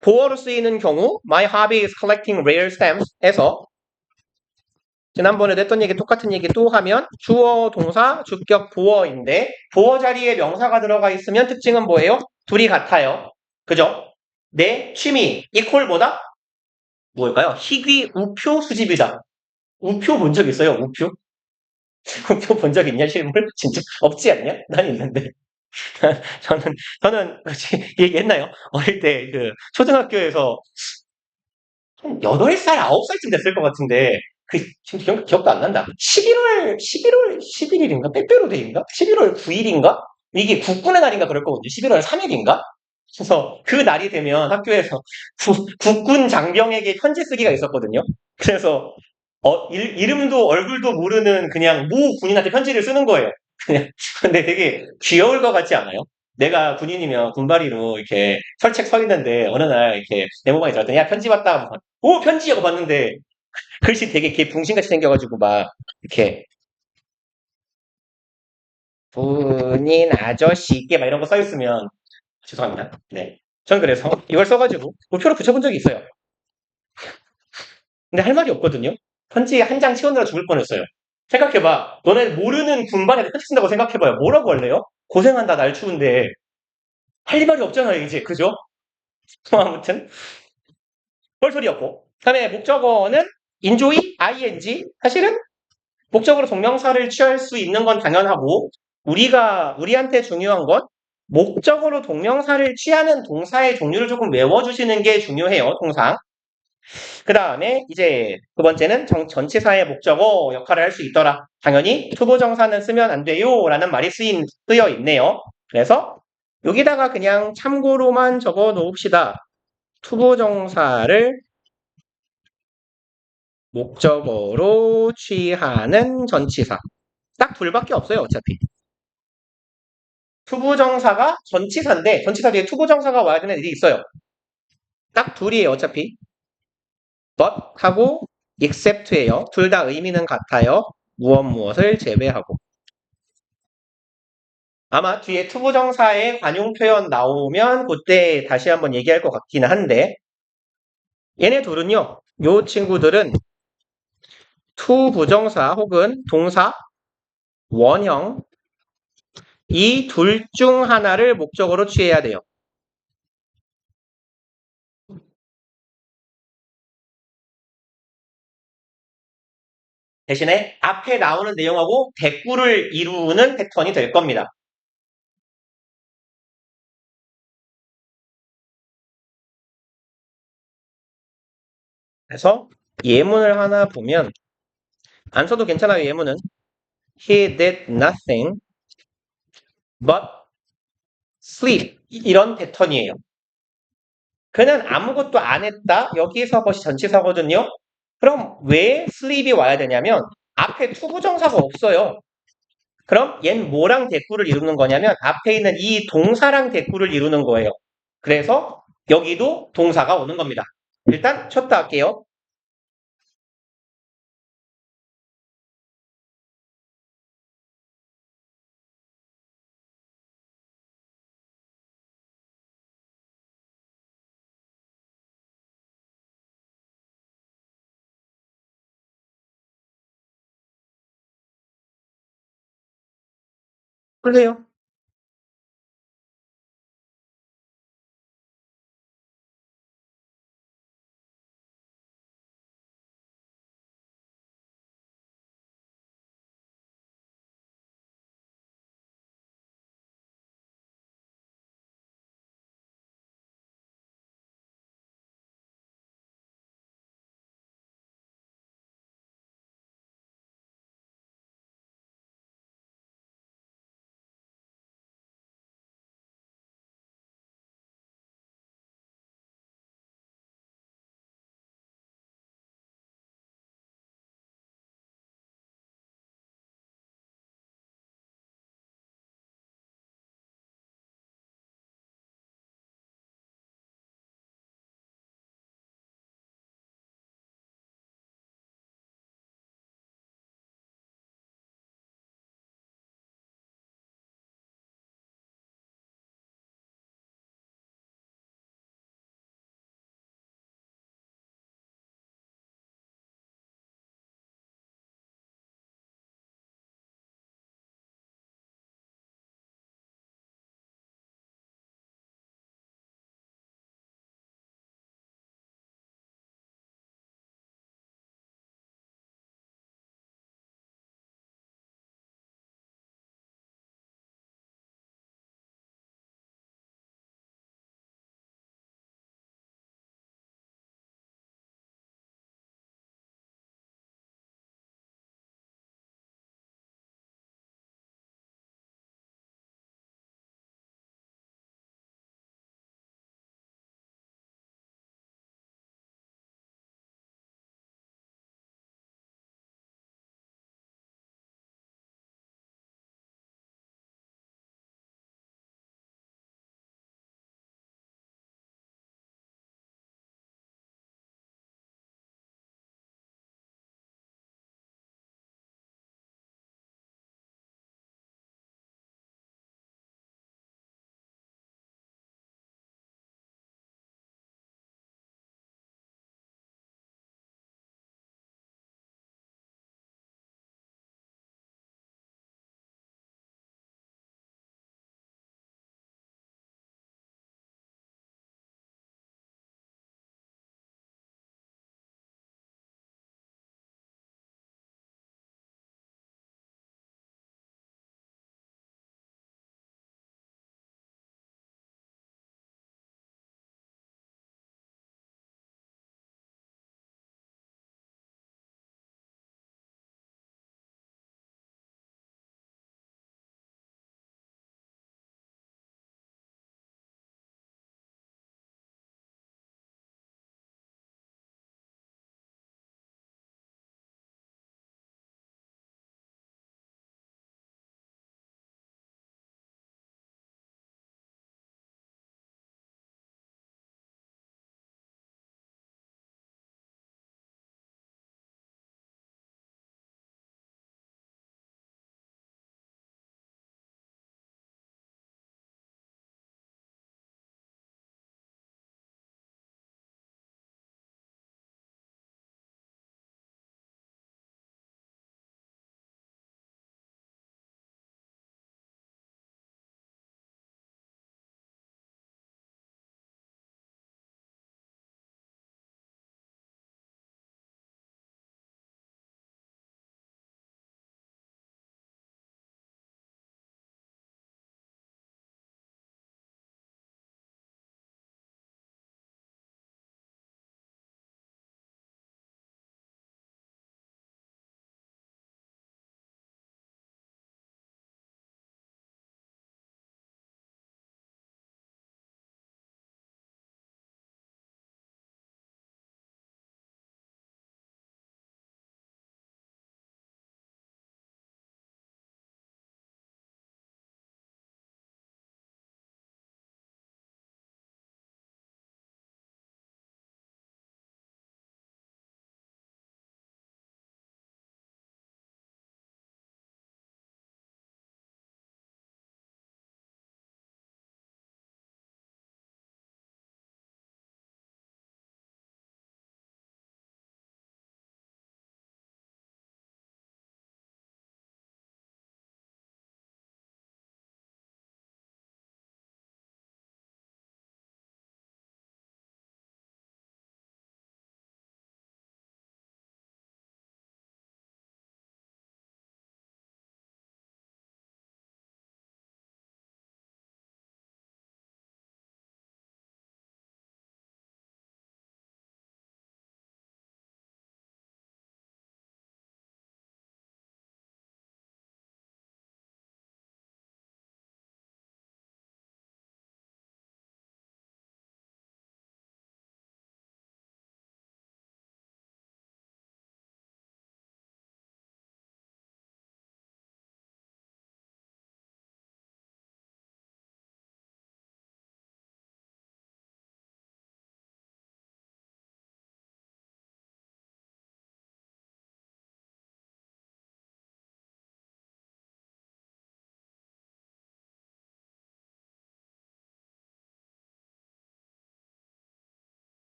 보어로 쓰이는 경우 My hobby is collecting rare stamps에서 지난번에도 했던 얘기 똑같은 얘기 또 하면 주어, 동사, 주격, 보어인데 보어 자리에 명사가 들어가 있으면 특징은 뭐예요? 둘이 같아요. 그죠? 내 취미 이퀄 뭐다? 뭘까요? 희귀 우표 수집이다. 우표 본 적 있어요? 우표? 우표 본 적 있냐 실물? 진짜 없지 않냐? 난 있는데. 저는 얘기했나요? 어릴 때 그 초등학교에서 한 8살, 9살쯤 됐을 것 같은데 지금 기억도 안 난다. 11월 11일인가? 빼빼로데이인가? 11월 9일인가? 이게 국군의 날인가 그럴 거거든요. 11월 3일인가? 그래서 그 날이 되면 학교에서 국군 장병에게 편지 쓰기가 있었거든요. 그래서 이름도 얼굴도 모르는 그냥 모 군인한테 편지를 쓰는 거예요. 그냥 근데 되게 귀여울 것 같지 않아요? 내가 군인이면 군바리로 이렇게 철책 서 있는데 어느 날 이렇게 네모방에 들었더니 야 편지 왔다. 오 편지 하고 봤는데 글씨 되게 이렇게 붕신같이 생겨가지고 막 이렇게 군인 아저씨께 막 이런 거 써 있으면 죄송합니다. 네. 전 그래서 이걸 써가지고 우표로 붙여본 적이 있어요. 근데 할 말이 없거든요. 편지 한 장 치우느라 죽을 뻔했어요. 생각해봐. 너네 모르는 군반에 편지 쓴다고 생각해봐요. 뭐라고 할래요? 고생한다 날 추운데 할 말이 없잖아요 이제 그죠? 아무튼 뻘소리였고 그다음에 목적어는 enjoy, ing 사실은 목적으로 동명사를 취할 수 있는 건 당연하고 우리한테 중요한 건 목적으로 동명사를 취하는 동사의 종류를 조금 외워주시는 게 중요해요. 통상. 그 다음에 이제 두 번째는 전치사의 목적어 역할을 할 수 있더라. 당연히 투부정사는 쓰면 안 돼요 라는 말이 쓰여 있네요. 그래서 여기다가 그냥 참고로만 적어 놓읍시다. 투부정사를 목적어로 취하는 전치사. 딱 둘밖에 없어요, 어차피. 투부정사가 전치사인데, 전치사 뒤에 투부정사가 와야 되는 일이 있어요. 딱 둘이에요, 어차피. but 하고 except예요. 둘 다 의미는 같아요. 무엇을 제외하고. 아마 뒤에 투부정사의 관용 표현 나오면 그때 다시 한번 얘기할 것 같기는 한데, 얘네 둘은요, 요 친구들은 투부정사 혹은 동사, 원형, 이 둘 중 하나를 목적으로 취해야 돼요. 대신에 앞에 나오는 내용하고 대꾸를 이루는 패턴이 될 겁니다. 그래서 예문을 하나 보면 안 써도 괜찮아요. 예문은 He did nothing but sleep 이런 패턴이에요. 그는 아무것도 안 했다. 여기서 것이 전치사거든요. 그럼 왜 sleep이 와야 되냐면 앞에 투부정사가 없어요. 그럼 얜 뭐랑 대꾸를 이루는 거냐면 앞에 있는 이 동사랑 대꾸를 이루는 거예요. 그래서 여기도 동사가 오는 겁니다. 일단 쳤다 할게요. 그래요.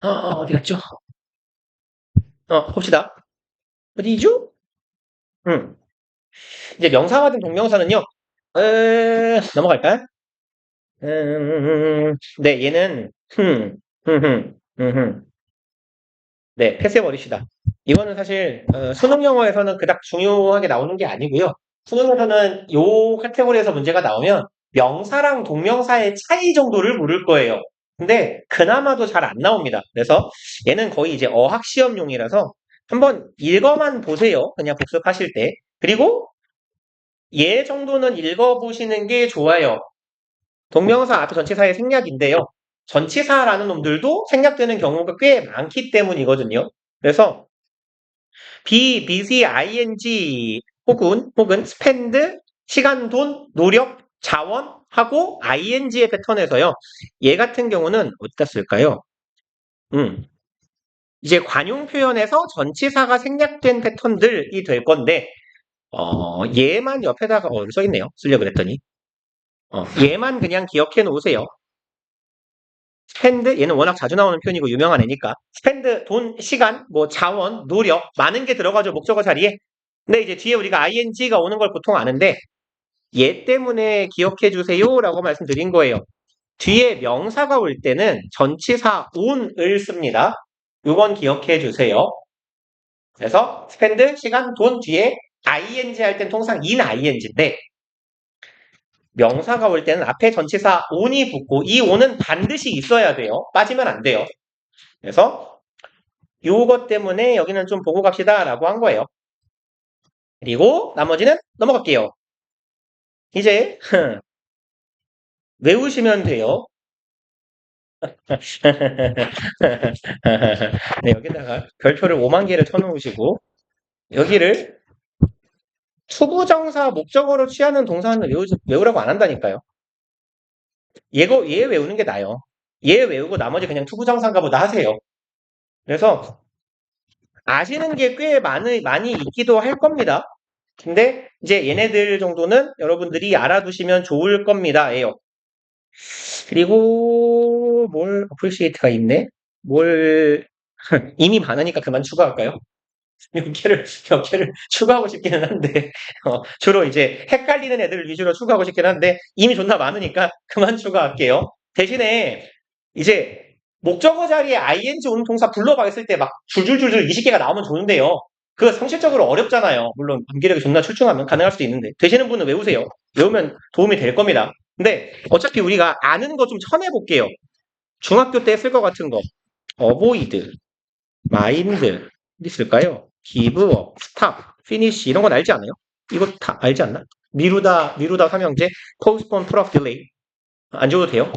어디 갔죠? 봅시다. 어디죠? 음. 이제 명사화된 동명사는요. 넘어갈까요? 네, 얘는 네, 패스해 버립시다. 이거는 사실 수능 영어에서는 그닥 중요하게 나오는 게 아니고요. 수능에서는 요 카테고리에서 문제가 나오면 명사랑 동명사의 차이 정도를 물을 거예요. 근데 그나마도 잘 안 나옵니다. 그래서 얘는 거의 이제 어학 시험용이라서 한번 읽어만 보세요. 그냥 복습하실 때. 그리고 얘 정도는 읽어보시는 게 좋아요. 동명사 앞에 전치사의 생략인데요. 전치사라는 놈들도 생략되는 경우가 꽤 많기 때문이거든요. 그래서 be, busy, ing 혹은 spend, 시간, 돈, 노력, 자원하고 ing의 패턴에서요. 얘 같은 경우는 어디다 쓸까요? 이제 관용 표현에서 전치사가 생략된 패턴들이 될 건데 얘만 옆에다가 써있네요. 쓰려고 그랬더니 얘만 그냥 기억해 놓으세요. 스펜드 얘는 워낙 자주 나오는 표현이고 유명한 애니까 스펜드 돈, 시간, 뭐 자원, 노력 많은 게 들어가죠 목적어 자리에. 근데 이제 뒤에 우리가 ing가 오는 걸 보통 아는데 얘 때문에 기억해 주세요라고 말씀드린 거예요. 뒤에 명사가 올 때는 전치사 on을 씁니다. 이건 기억해 주세요. 그래서 스펜드 시간, 돈 뒤에 ing 할 땐 통상 in ing인데 명사가 올 때는 앞에 전치사 on이 붙고 이 on은 반드시 있어야 돼요. 빠지면 안 돼요. 그래서 요것 때문에 여기는 좀 보고 갑시다 라고 한 거예요. 그리고 나머지는 넘어갈게요. 이제 외우시면 돼요. 네, 여기다가 별표를 5만 개를 쳐놓으시고 여기를 투부정사 목적어로 취하는 동사는 외우라고 안 한다니까요. 얘 외우는 게 나아요. 얘 외우고 나머지 그냥 투부정사인가 보다 하세요. 그래서 아시는 게 꽤 많이 있기도 할 겁니다. 근데 이제 얘네들 정도는 여러분들이 알아두시면 좋을 겁니다. 예요. 그리고 뭘 appreciate가 있네? 뭘 이미 많으니까 그만 추가할까요? 몇 개를 추가하고 싶기는 한데 주로 이제 헷갈리는 애들 위주로 추가하고 싶긴 한데 이미 존나 많으니까 그만 추가할게요. 대신에 이제 목적어 자리에 ing 오는 동사 불러봐 했을 때 막 줄줄줄줄 20개가 나오면 좋은데요. 그거 상실적으로 어렵잖아요. 물론 암기력이 존나 출중하면 가능할 수도 있는데 되시는 분은 외우세요. 외우면 도움이 될 겁니다. 근데 어차피 우리가 아는 거 좀 쳐내볼게요. 중학교 때 쓸 것 같은 거. avoid, mind, 어디 있을까요? give up, stop, finish 이런 건 알지 않아요? 이거 다 알지 않나? 미루다 삼형제, postpone, put off, delay. 안 줘도 돼요?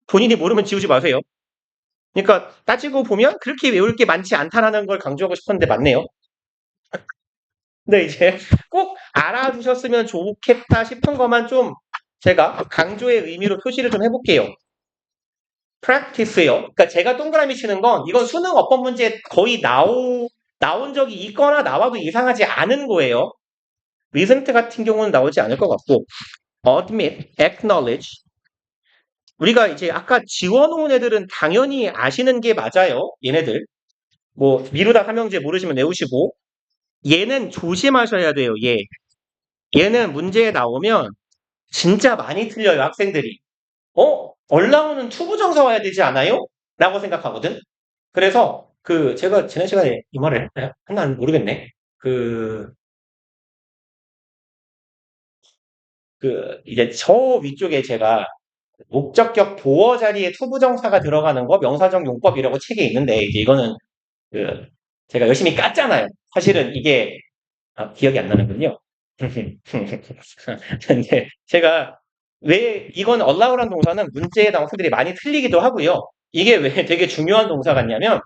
본인이 모르면 지우지 마세요. 그러니까 따지고 보면 그렇게 외울 게 많지 않다라는 걸 강조하고 싶었는데 맞네요. 근데 이제 꼭 알아두셨으면 좋겠다 싶은 것만 좀 제가 강조의 의미로 표시를 좀 해볼게요. practice요. 그러니까 제가 동그라미 치는 건 이건 수능 어법 문제에 거의 나온 적이 있거나 나와도 이상하지 않은 거예요. recent 같은 경우는 나오지 않을 것 같고 admit, acknowledge 우리가 이제 아까 지워놓은 애들은 당연히 아시는 게 맞아요. 얘네들 뭐 미루다 삼형제 모르시면 외우시고 얘는 조심하셔야 돼요. 얘는 문제에 나오면 진짜 많이 틀려요. 학생들이 올라오는 투부정사 와야 되지 않아요? 라고 생각하거든. 그래서 제가 지난 시간에 이 말을 했나 모르겠네. 이제 저 위쪽에 제가 목적격 보어 자리에 투부정사가 들어가는 거 명사적 용법이라고 책에 있는데 이제 이거는 그 제가 열심히 깠잖아요. 사실은 이게 기억이 안 나는군요. 근데 제가 왜 이건 allow란 동사는 문제에 나온 학생들이 많이 틀리기도 하고요. 이게 왜 되게 중요한 동사 같냐면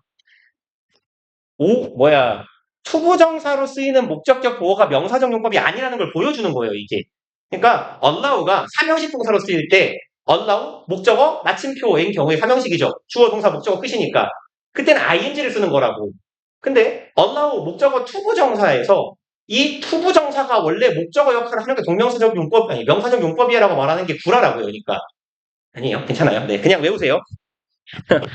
투부정사로 쓰이는 목적격 보어가 명사적 용법이 아니라는 걸 보여주는 거예요, 이게. 그러니까 allow가 삼형식 동사로 쓰일 때 allow 목적어 마침표인 경우에 삼형식이죠. 주어 동사 목적어 끝이니까. 그때는 ing를 쓰는 거라고. 근데 allow 목적어 투부정사에서 이 투부정사가 원래 목적어 역할을 하는 게 동명사적 용법 아니 명사적 용법이라고 말하는 게 구라라고요. 그러니까 아니에요. 괜찮아요. 네, 그냥 외우세요.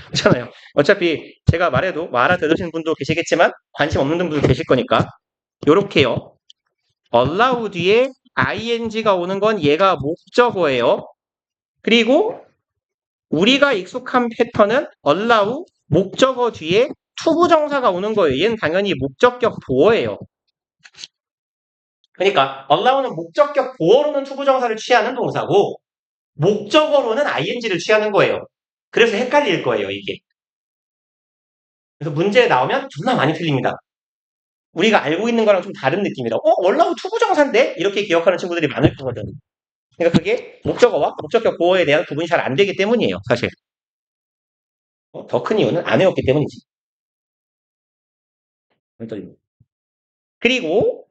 괜찮아요. 어차피 제가 말해도 뭐 알아들으시는 분도 계시겠지만 관심 없는 분도 계실 거니까. 요렇게요. allow 뒤에 ing가 오는 건 얘가 목적어예요. 그리고 우리가 익숙한 패턴은 allow 목적어 뒤에 투부정사가 오는 거예요. 얘는 당연히 목적격 보어예요. 그러니까 allow는 목적격 보어로는 투부정사를 취하는 동사고 목적어로는 ing를 취하는 거예요. 그래서 헷갈릴 거예요, 이게. 그래서 문제 나오면 존나 많이 틀립니다. 우리가 알고 있는 거랑 좀 다른 느낌이라 allow 투부정사인데? 이렇게 기억하는 친구들이 많을 거거든. 그러니까 그게 목적어와 목적격 보어에 대한 구분이 잘 안 되기 때문이에요, 사실. 더 큰 이유는 안 외웠기 때문이지. 그리고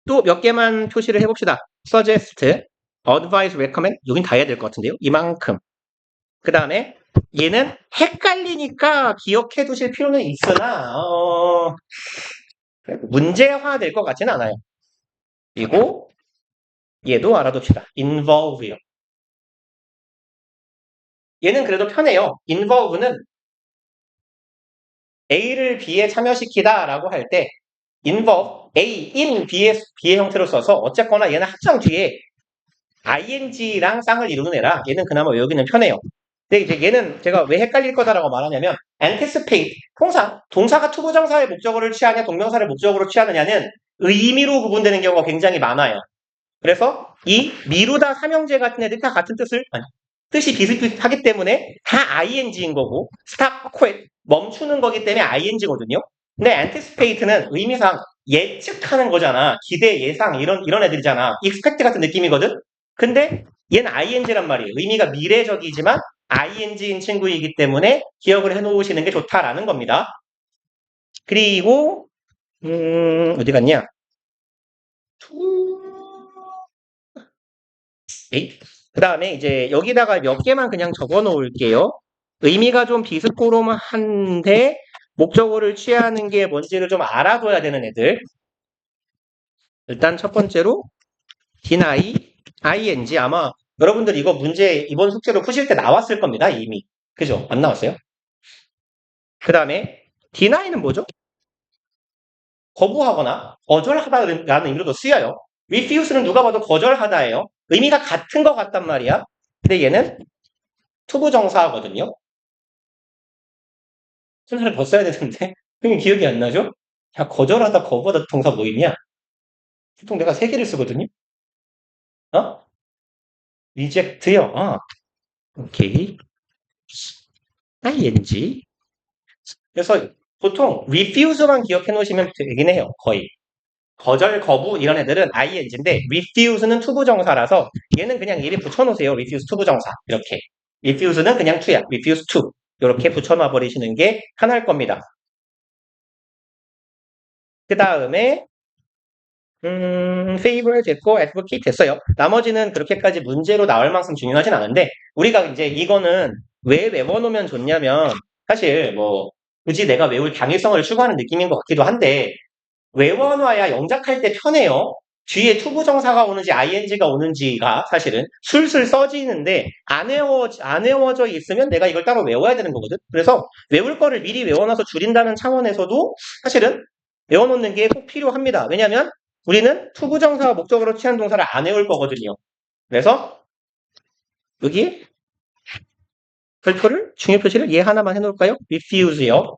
또 몇 개만 표시를 해봅시다. suggest, advise, recommend. 여긴 다 해야 될 것 같은데요. 이만큼. 그 다음에 얘는 헷갈리니까 기억해 두실 필요는 있으나 문제화 될 것 같지는 않아요. 그리고 얘도 알아둡시다. involve요. 얘는 그래도 편해요. involve는 A를 B에 참여시키다 라고 할 때 involve, A, in, B의 형태로 써서 어쨌거나 얘는 항상 뒤에 ing랑 쌍을 이루는 애라 얘는 그나마 외우기는 편해요. 근데 이제 얘는 제가 왜 헷갈릴 거다라고 말하냐면 anticipate, 통상 동사가 투부정사의 목적어를 취하냐 동명사를 목적으로 취하느냐는 의미로 구분되는 경우가 굉장히 많아요. 그래서 이 미루다 삼형제 같은 애들이 다 같은 뜻을 뜻이 비슷비슷하기 때문에 다 ing인 거고 stop, quit 멈추는 거기 때문에 ing거든요. 근데 anticipate는 의미상 예측하는 거잖아. 기대, 예상 이런 애들이잖아. expect 같은 느낌이거든. 근데 얘는 ing란 말이에요. 의미가 미래적이지만 ing인 친구이기 때문에 기억을 해놓으시는 게 좋다라는 겁니다. 그리고 어디 갔냐? 그 다음에 이제 여기다가 몇 개만 그냥 적어 놓을게요. 의미가 좀 비스코롬한데 목적어를 취하는 게 뭔지를 좀 알아둬야 되는 애들. 일단 첫 번째로 deny, ing 아마 여러분들 이거 문제 이번 숙제로 푸실 때 나왔을 겁니다. 이미. 그죠? 안 나왔어요? 그 다음에 deny는 뭐죠? 거부하거나 거절하다라는 의미로도 쓰여요. refuse는 누가 봐도 거절하다예요. 의미가 같은 것 같단 말이야. 근데 얘는 투부정사거든요. 순서를 더 써야 되는데 그게 기억이 안 나죠? 야, 거절하다 거부하다 동사 뭐 있냐? 보통 내가 세 개를 쓰거든요. 어? reject요. 오케이. ing. 그래서 보통 refuse만 기억해 놓으시면 되긴 해요. 거의. 거절, 거부 이런 애들은 ing인데 refuse는 투부정사라서 얘는 그냥 이리 붙여놓으세요. refuse 투부정사 이렇게. refuse는 그냥 to야. refuse to 이렇게 붙여놔 버리시는 게 편할 겁니다. 그 다음에 favor 됐고 advocate 됐어요. 나머지는 그렇게까지 문제로 나올 만큼 중요하진 않은데 우리가 이제 이거는 왜 외워놓으면 좋냐면 사실 뭐 굳이 내가 외울 당위성을 추구하는 느낌인 것 같기도 한데 외워놔야 영작할 때 편해요. 뒤에 투부정사가 오는지 ing가 오는지가 사실은 술술 써지는데 안 외워져 있으면 내가 이걸 따로 외워야 되는 거거든. 그래서 외울 거를 미리 외워놔서 줄인다는 차원에서도 사실은 외워놓는 게 꼭 필요합니다. 왜냐하면 우리는 투부정사와 목적으로 취한 동사를 안 외울 거거든요. 그래서 여기 별표를 중요 표시를 얘 하나만 해놓을까요? refuse요.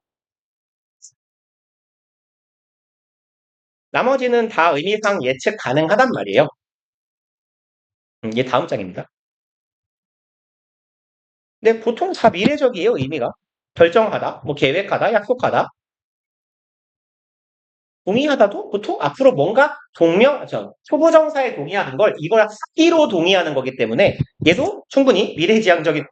나머지는 다 의미상 예측 가능하단 말이에요. 이게 다음 장입니다. 근데 보통 다 미래적이에요, 의미가. 결정하다, 뭐 계획하다, 약속하다. 동의하다도 보통 앞으로 뭔가 초보정사에 동의하는 걸 이걸 하기로 동의하는 거기 때문에 얘도 충분히 미래지향적인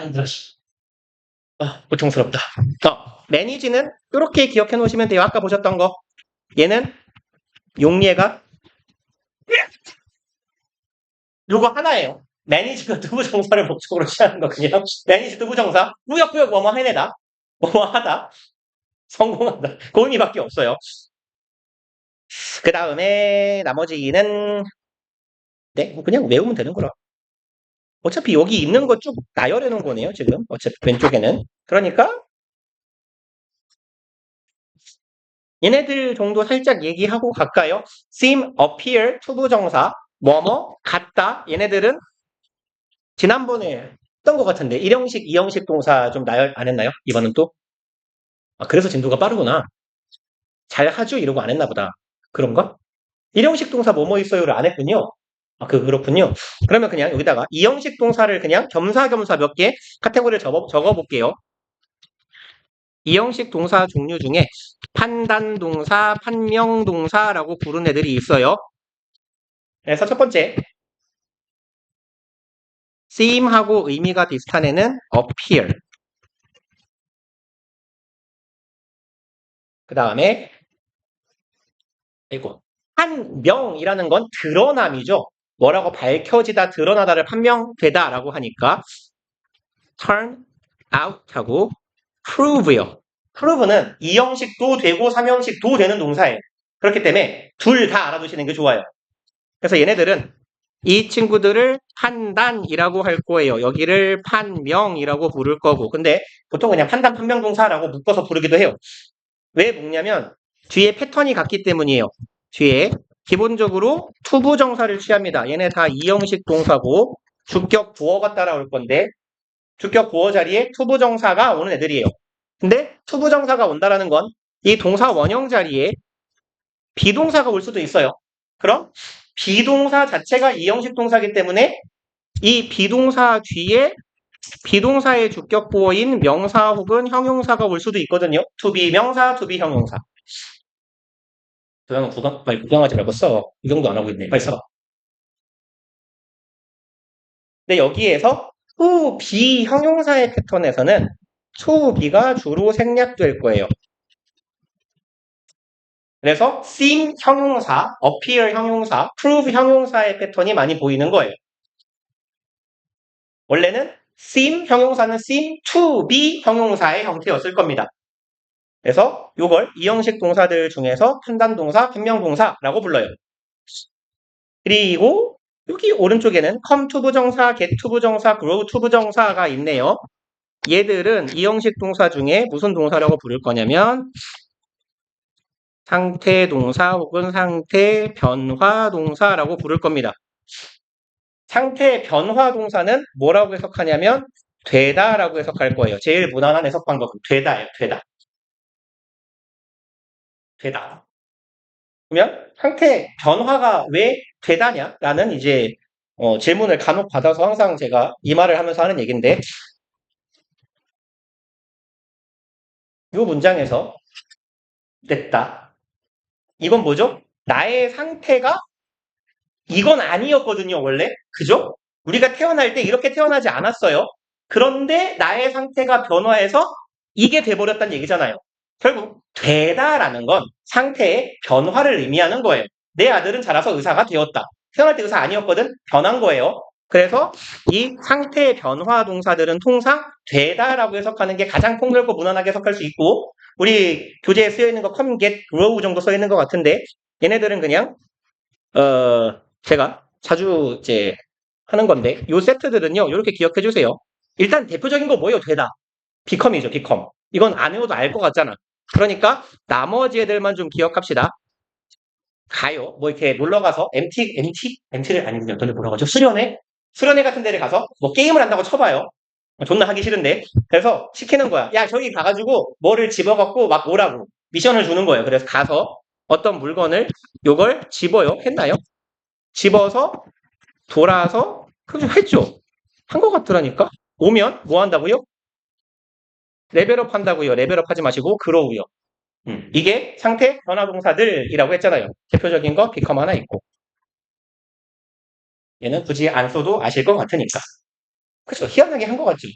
힘들었어. 고통스럽다. 매니지는 이렇게 기억해 놓으시면 돼요. 아까 보셨던 거. 얘는 용례가 요거 하나예요. 매니지가 투부정사를 목적으로 취하는 거군요. 매니지 투부정사, 꾸역꾸역 뭐뭐 해내다, 뭐뭐 하다, 성공한다. 그 의미밖에 없어요. 그 다음에 나머지는 네, 뭐 그냥 외우면 되는 거라. 어차피 여기 있는 거 쭉 나열해 놓은 거네요, 지금. 어차피 왼쪽에는. 그러니까 얘네들 정도 살짝 얘기하고 갈까요? seem, appear, 투부정사, 뭐뭐, 같다. 얘네들은 지난번에 했던 것 같은데 1형식, 2형식 동사 좀 나열 안 했나요? 이번은 또? 아, 그래서 진도가 빠르구나. 잘 하죠? 이러고 안 했나 보다. 그런가? 1형식 동사 뭐뭐 있어요를 안 했군요. 아, 그렇군요. 그러면 그냥 여기다가 2형식 동사를 그냥 겸사겸사 몇 개 카테고리를 적어볼게요. 2형식 동사 종류 중에 판단동사, 판명동사라고 부르는 애들이 있어요. 그래서 첫 번째, seem하고 의미가 비슷한 애는 appear. 그 다음에 이거 판명이라는 건 드러남이죠. 뭐라고 밝혀지다, 드러나다를 판명되다라고 하니까 turn out하고 prove요. prove는 2형식도 되고 3형식도 되는 동사예요. 그렇기 때문에 둘 다 알아두시는 게 좋아요. 그래서 얘네들은 이 친구들을 판단이라고 할 거예요. 여기를 판명이라고 부를 거고. 근데 보통 그냥 판단, 판명 동사라고 묶어서 부르기도 해요. 왜 묶냐면 뒤에 패턴이 같기 때문이에요. 뒤에 기본적으로 투부정사를 취합니다. 얘네 다 2형식 동사고 주격 부어가 따라올 건데 주격 부어 자리에 투부정사가 오는 애들이에요. 근데 투부정사가 온다라는 건 이 동사 원형 자리에 비동사가 올 수도 있어요. 그럼 비동사 자체가 2형식 동사이기 때문에 이 비동사 뒤에 비동사의 주격 부어인 명사 혹은 형용사가 올 수도 있거든요. to be 명사, to be 형용사. 도영은 빨리 구경하지 말고 써. 구경도 안 하고 있네. 빨리 써. 근데 여기에서 to be 형용사의 패턴에서는 to be가 주로 생략될 거예요. 그래서 seem 형용사, appear 형용사, prove 형용사의 패턴이 많이 보이는 거예요. 원래는 seem 형용사는 seem to be 형용사의 형태였을 겁니다. 그래서 이걸 2형식 동사들 중에서 판단동사, 변명동사라고 불러요. 그리고 여기 오른쪽에는 come to 부정사, get to 부정사, grow to 부정사가 있네요. 얘들은 2형식 동사 중에 무슨 동사라고 부를 거냐면 상태 동사 혹은 상태 변화 동사라고 부를 겁니다. 상태 변화 동사는 뭐라고 해석하냐면 되다라고 해석할 거예요. 제일 무난한 해석 방법은 되다예요. 되다. 그러면 상태 변화가 왜 되다냐라는 이제 질문을 간혹 받아서 항상 제가 이 말을 하면서 하는 얘기인데 이 문장에서 됐다. 이건 뭐죠? 나의 상태가 이건 아니었거든요, 원래. 그죠? 우리가 태어날 때 이렇게 태어나지 않았어요. 그런데 나의 상태가 변화해서 이게 돼버렸다는 얘기잖아요. 결국 되다라는 건 상태의 변화를 의미하는 거예요. 내 아들은 자라서 의사가 되었다. 태어날 때 의사 아니었거든? 변한 거예요. 그래서 이 상태의 변화 동사들은 통상 되다라고 해석하는 게 가장 폭넓고 무난하게 해석할 수 있고 우리 교재에 쓰여 있는 거 come, get, grow 정도 써 있는 것 같은데 얘네들은 그냥 제가 자주 이제 하는 건데 요 세트들은요 이렇게 기억해 주세요. 일단 대표적인 거 뭐예요? 되다. become이죠. become. 이건 안 외워도 알 것 같잖아. 그러니까 나머지 애들만 좀 기억합시다. 가요. 뭐 이렇게 놀러 가서 MT를 아니군요. 너네 뭐라고 하죠? 수련회 같은 데를 가서 뭐 게임을 한다고 쳐봐요. 존나 하기 싫은데. 그래서 시키는 거야. 야, 저기 가가지고 뭐를 집어갖고 막 오라고. 미션을 주는 거예요. 그래서 가서 어떤 물건을 요걸 집어요. 했나요? 집어서 돌아서 그죠 했죠. 한 것 같더라니까. 오면 뭐 한다고요? 레벨업 한다고요. 레벨업 하지 마시고 그로우요. 이게 상태 변화 동사들이라고 했잖아요. 대표적인 거 become 하나 있고. 얘는 굳이 안 써도 아실 것 같으니까. 그죠? 희한하게 한 것 같죠?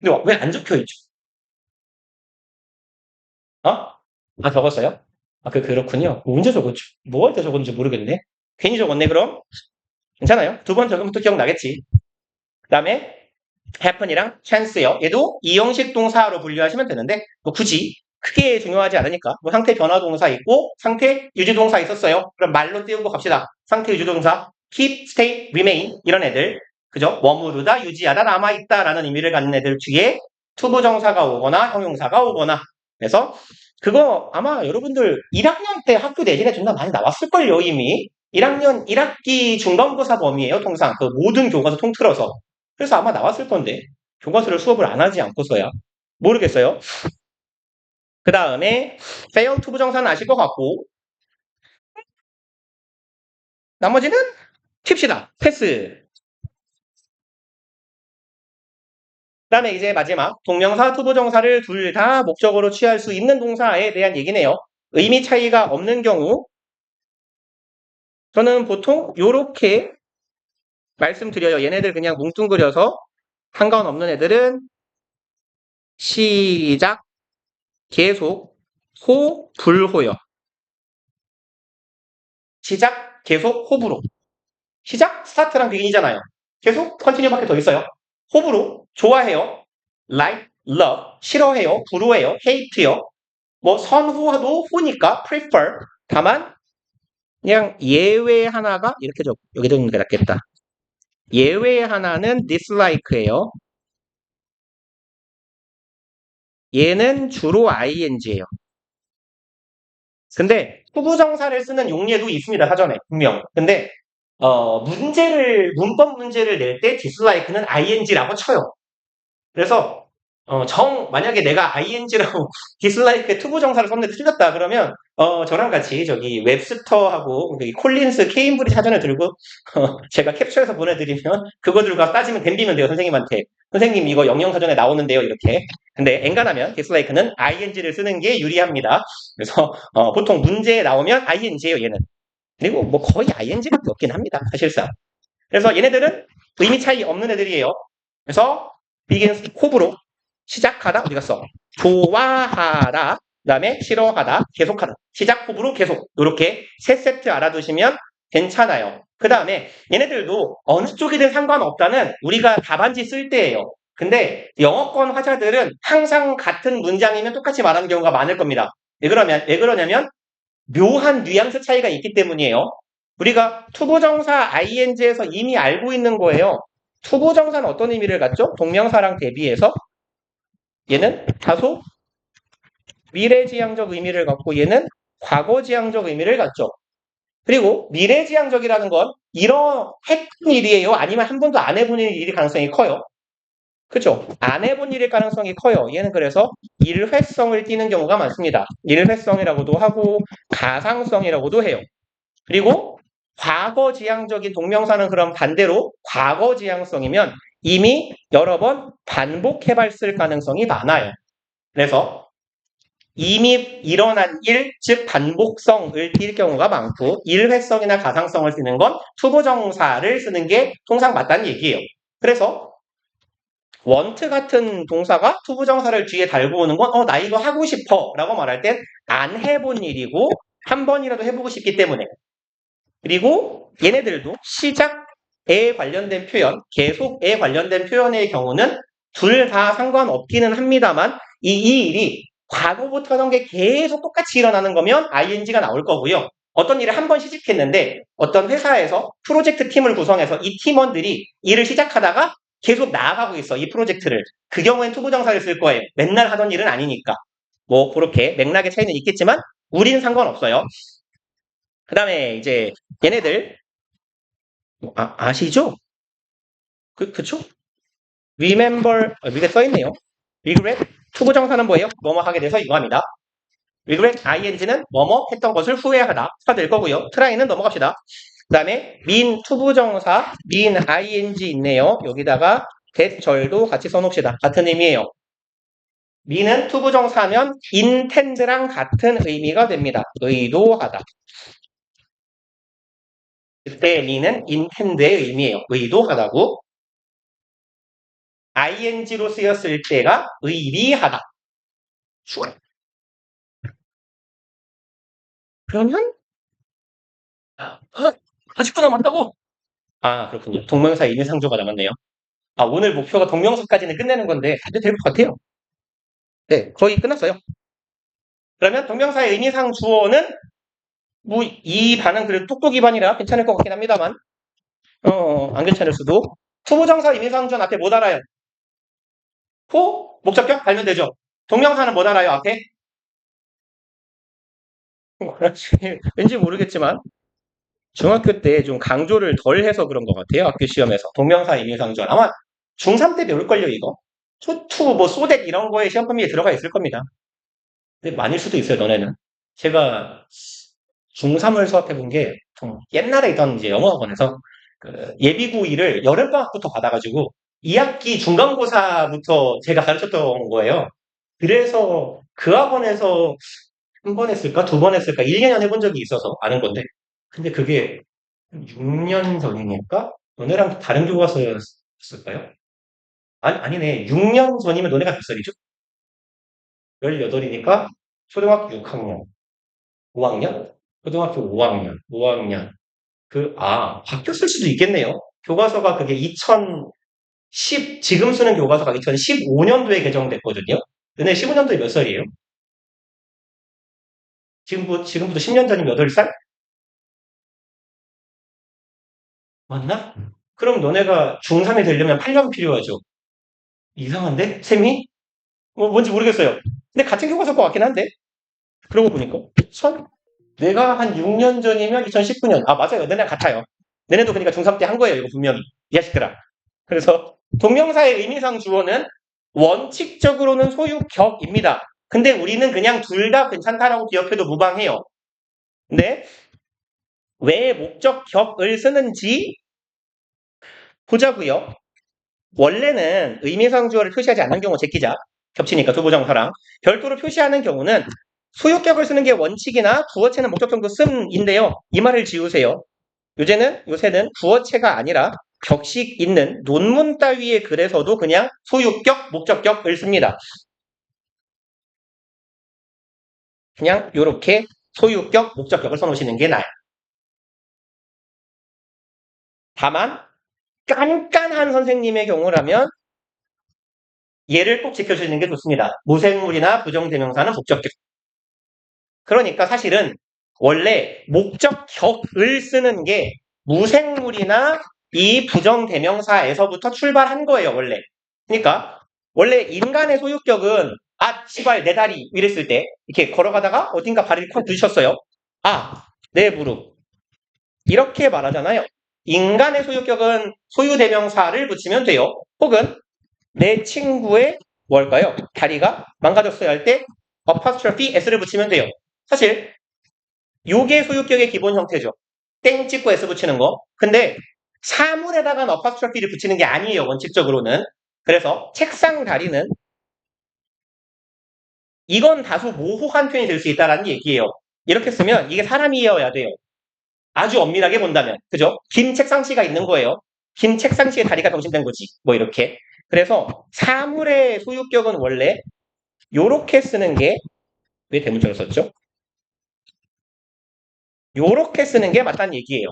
근데 왜 안 적혀 있죠? 어? 아, 적었어요? 아, 그렇군요. 언제 적었죠? 뭐 할 때 적었는지 모르겠네. 괜히 적었네, 그럼? 괜찮아요. 두 번 적으면 또 기억나겠지. 그다음에 happen이랑 chance요. 얘도 이형식 동사로 분류하시면 되는데 뭐 굳이 크게 중요하지 않으니까 뭐 상태 변화 동사 있고 상태 유지 동사 있었어요. 그럼 말로 띄우고 갑시다. 상태 유지 동사 keep, stay, remain 이런 애들 그죠? 머무르다, 유지하다, 남아있다라는 의미를 갖는 애들 뒤에 투부정사가 오거나 형용사가 오거나 그래서 그거 아마 여러분들 1학년 때 학교 내신에 좀 더 많이 나왔을걸요 이미 1학년 1학기 중간고사 범위예요 통상 그 모든 교과서 통틀어서 그래서 아마 나왔을 건데 교과서를 수업을 안 하지 않고서야 모르겠어요. 그 다음에 fail to 부정사는 아실 것 같고 나머지는 튑시다. 패스. 그 다음에 이제 마지막 동명사 to 부정사를 둘 다 목적으로 취할 수 있는 동사에 대한 얘기네요. 의미 차이가 없는 경우 저는 보통 요렇게 말씀드려요. 얘네들 그냥 뭉뚱그려서 상관없는 애들은 시작, 계속, 호, 불호요. 시작, 계속, 호불호. 시작, 스타트랑 비긴이잖아요. 계속 컨티뉴밖에 더 있어요. 호불호, 좋아해요. like, love, 싫어해요. 불호해요. hate요. 뭐 선호도 호니까 prefer. 다만 그냥 예외 하나가 이렇게 적 여기 적는 게 낫겠다. 예외 하나는 dislike예요. 얘는 주로 ing예요. 근데 후부정사를 쓰는 용례도 있습니다. 사전에 분명. 근데 문법 문제를 낼 때 dislike는 ing라고 쳐요. 그래서 만약에 내가 ing라고 디슬라이크에 투부정사를 썼는데 틀렸다 그러면 저랑 같이 저기 웹스터하고 콜린스 케임브리지 사전을 들고 제가 캡처해서 보내드리면 그거 들고 가서 따지면 댐비면 돼요 선생님한테. 선생님 이거 영영사전에 나오는데요 이렇게. 근데 엔간하면 디슬라이크는 ing를 쓰는 게 유리합니다. 그래서 보통 문제에 나오면 ing예요 얘는. 그리고 뭐 거의 ing밖에 없긴 합니다 사실상. 그래서 얘네들은 의미 차이 없는 애들이에요. 그래서 begins 호불호 시작하다 어디 갔어? 좋아하다 그다음에 싫어하다 계속하다 시작 호불호 계속 이렇게 세 세트 알아두시면 괜찮아요. 그 다음에 얘네들도 어느 쪽이든 상관없다는 우리가 답안지 쓸 때예요. 근데 영어권 화자들은 항상 같은 문장이면 똑같이 말하는 경우가 많을 겁니다. 왜 그러냐면 묘한 뉘앙스 차이가 있기 때문이에요. 우리가 투부정사 ing에서 이미 알고 있는 거예요. 투부정사는 어떤 의미를 갖죠? 동명사랑 대비해서 얘는 다소 미래지향적 의미를 갖고 얘는 과거지향적 의미를 갖죠. 그리고 미래지향적이라는 건 이런 했던 일이에요? 아니면 한 번도 안 해본 일일 가능성이 커요? 그죠? 안 해본 일일 가능성이 커요. 얘는 그래서 일회성을 띠는 경우가 많습니다. 일회성이라고도 하고 가상성이라고도 해요. 그리고 과거지향적인 동명사는 그럼 반대로 과거지향성이면 이미 여러 번 반복해봤을 가능성이 많아요. 그래서 이미 일어난 일, 즉 반복성을 띌 경우가 많고 일회성이나 가상성을 쓰는 건 투부정사를 쓰는 게 통상 맞다는 얘기예요. 그래서 want 같은 동사가 투부정사를 뒤에 달고 오는 건 나 이거 하고 싶어 라고 말할 땐 안 해본 일이고 한 번이라도 해보고 싶기 때문에 그리고 얘네들도 시작에 관련된 표현, 계속에 관련된 표현의 경우는 둘 다 상관없기는 합니다만 이 일이 과거부터 하던 게 계속 똑같이 일어나는 거면 ing가 나올 거고요. 어떤 일을 한 번 시작했는데 어떤 회사에서 프로젝트 팀을 구성해서 이 팀원들이 일을 시작하다가 계속 나아가고 있어, 이 프로젝트를. 그 경우엔 투부정사를 쓸 거예요. 맨날 하던 일은 아니니까. 뭐 그렇게 맥락의 차이는 있겠지만 우리는 상관없어요. 그 다음에 이제 얘네들 아시죠? 그쵸? remember 밑에 써있네요. regret 투부정사는 뭐예요? 뭐뭐 하게 돼서 이거 합니다. regret ing는 뭐뭐 했던 것을 후회하다 될 거고요. try는 넘어갑시다. 그 다음에 mean 투부정사 mean ing 있네요. 여기다가 대절도 같이 써놓읍시다. 같은 의미예요. mean은 투부정사면 intend랑 같은 의미가 됩니다. 의도하다. 그때 mean은 intend의 의미예요. 의도하다고. ing로 쓰였을 때가 의리하다. 좋아요. 그러면 아직도 남았다고? 아 그렇군요. 동명사 의미상조가 남았네요. 오늘 목표가 동명사까지는 끝내는 건데 다들 될 것 같아요. 네, 거의 끝났어요. 그러면 동명사의 의미상 주어는 뭐 이 반은 그래도 똑똑이 반이라 괜찮을 것 같긴 합니다만 안 괜찮을 수도. 투부정사 의미상 주어 앞에 못 알아요. 호 목적격 달면 되죠. 동명사는 못 알아요 앞에. 왠지 모르겠지만 중학교 때 좀 강조를 덜 해서 그런 것 같아요. 학교 시험에서. 동명사 의미상전. 아마 중3 때 배울걸요, 이거. 소투, 뭐, 소댓 이런 거에 시험 범위에 들어가 있을 겁니다. 근데 많을 수도 있어요, 너네는. 제가 중3을 수업해 본 게, 옛날에 있던 이제 영어학원에서 그 예비구일을 여름방학부터 받아가지고 2학기 중간고사부터 제가 가르쳤던 거예요. 그래서 그 학원에서 한 번 했을까? 두 번 했을까? 1, 2년 해본 적이 있어서 아는 건데. 근데 그게 6년 전이니까 너네랑 다른 교과서였을까요? 아니네. 6년 전이면 너네가 몇 살이죠? 18이니까 초등학교 6학년, 5학년? 초등학교 5학년. 바뀌었을 수도 있겠네요. 교과서가 그게 2010, 지금 쓰는 교과서가 2015년도에 개정됐거든요. 너네 15년도에 몇 살이에요? 지금부터 10년 전이면 8살? 맞나? 그럼 너네가 중3이 되려면 8년 필요하죠. 이상한데? 셈이? 뭔지 모르겠어요. 근데 같은 교과서 것 같긴 한데. 그러고 보니까. 내가 한 6년 전이면 2019년. 맞아요. 너네 같아요. 너네도 그러니까 중3 때 한 거예요. 이거 분명히. 이 자식들아. 그래서 동명사의 의미상 주어는 원칙적으로는 소유격입니다. 근데 우리는 그냥 둘 다 괜찮다라고 기억해도 무방해요. 근데 왜 목적격을 쓰는지 보자고요. 원래는 의미상 주어를 표시하지 않는 경우 제끼자. 겹치니까 두부정사랑. 별도로 표시하는 경우는 소유격을 쓰는 게 원칙이나 부어체는 목적격도 씀인데요. 이 말을 지우세요. 요새는 부어체가 아니라 격식 있는 논문 따위의 글에서도 그냥 소유격, 목적격을 씁니다. 그냥 이렇게 소유격, 목적격을 써놓으시는 게 나아요. 다만 깐깐한 선생님의 경우라면 얘를 꼭 지켜주시는 게 좋습니다. 무생물이나 부정대명사는 목적격. 그러니까 사실은 원래 목적격을 쓰는 게 무생물이나 이 부정대명사에서부터 출발한 거예요, 원래. 그러니까 원래 인간의 소유격은 시발 내 다리 이랬을 때 이렇게 걸어가다가 어딘가 발을 콱 부딪혔어요. 내 무릎. 이렇게 말하잖아요. 인간의 소유격은 소유대명사를 붙이면 돼요. 혹은 내 친구의 뭘까요? 다리가 망가졌어야 할 때 apostrophe s를 붙이면 돼요. 사실 요게 소유격의 기본 형태죠. 땡 찍고 s 붙이는 거. 근데 사물에다가 apostrophe를 붙이는 게 아니에요. 원칙적으로는. 그래서 책상 다리는 이건 다소 모호한 표현이 될 수 있다는 얘기예요. 이렇게 쓰면 이게 사람이어야 돼요. 아주 엄밀하게 본다면. 그죠? 김 책상씨가 있는 거예요. 김 책상씨의 다리가 병신된 거지. 뭐 이렇게. 그래서 사물의 소유격은 원래 요렇게 쓰는 게 왜 대문자로 썼죠? 요렇게 쓰는 게 맞다는 얘기예요.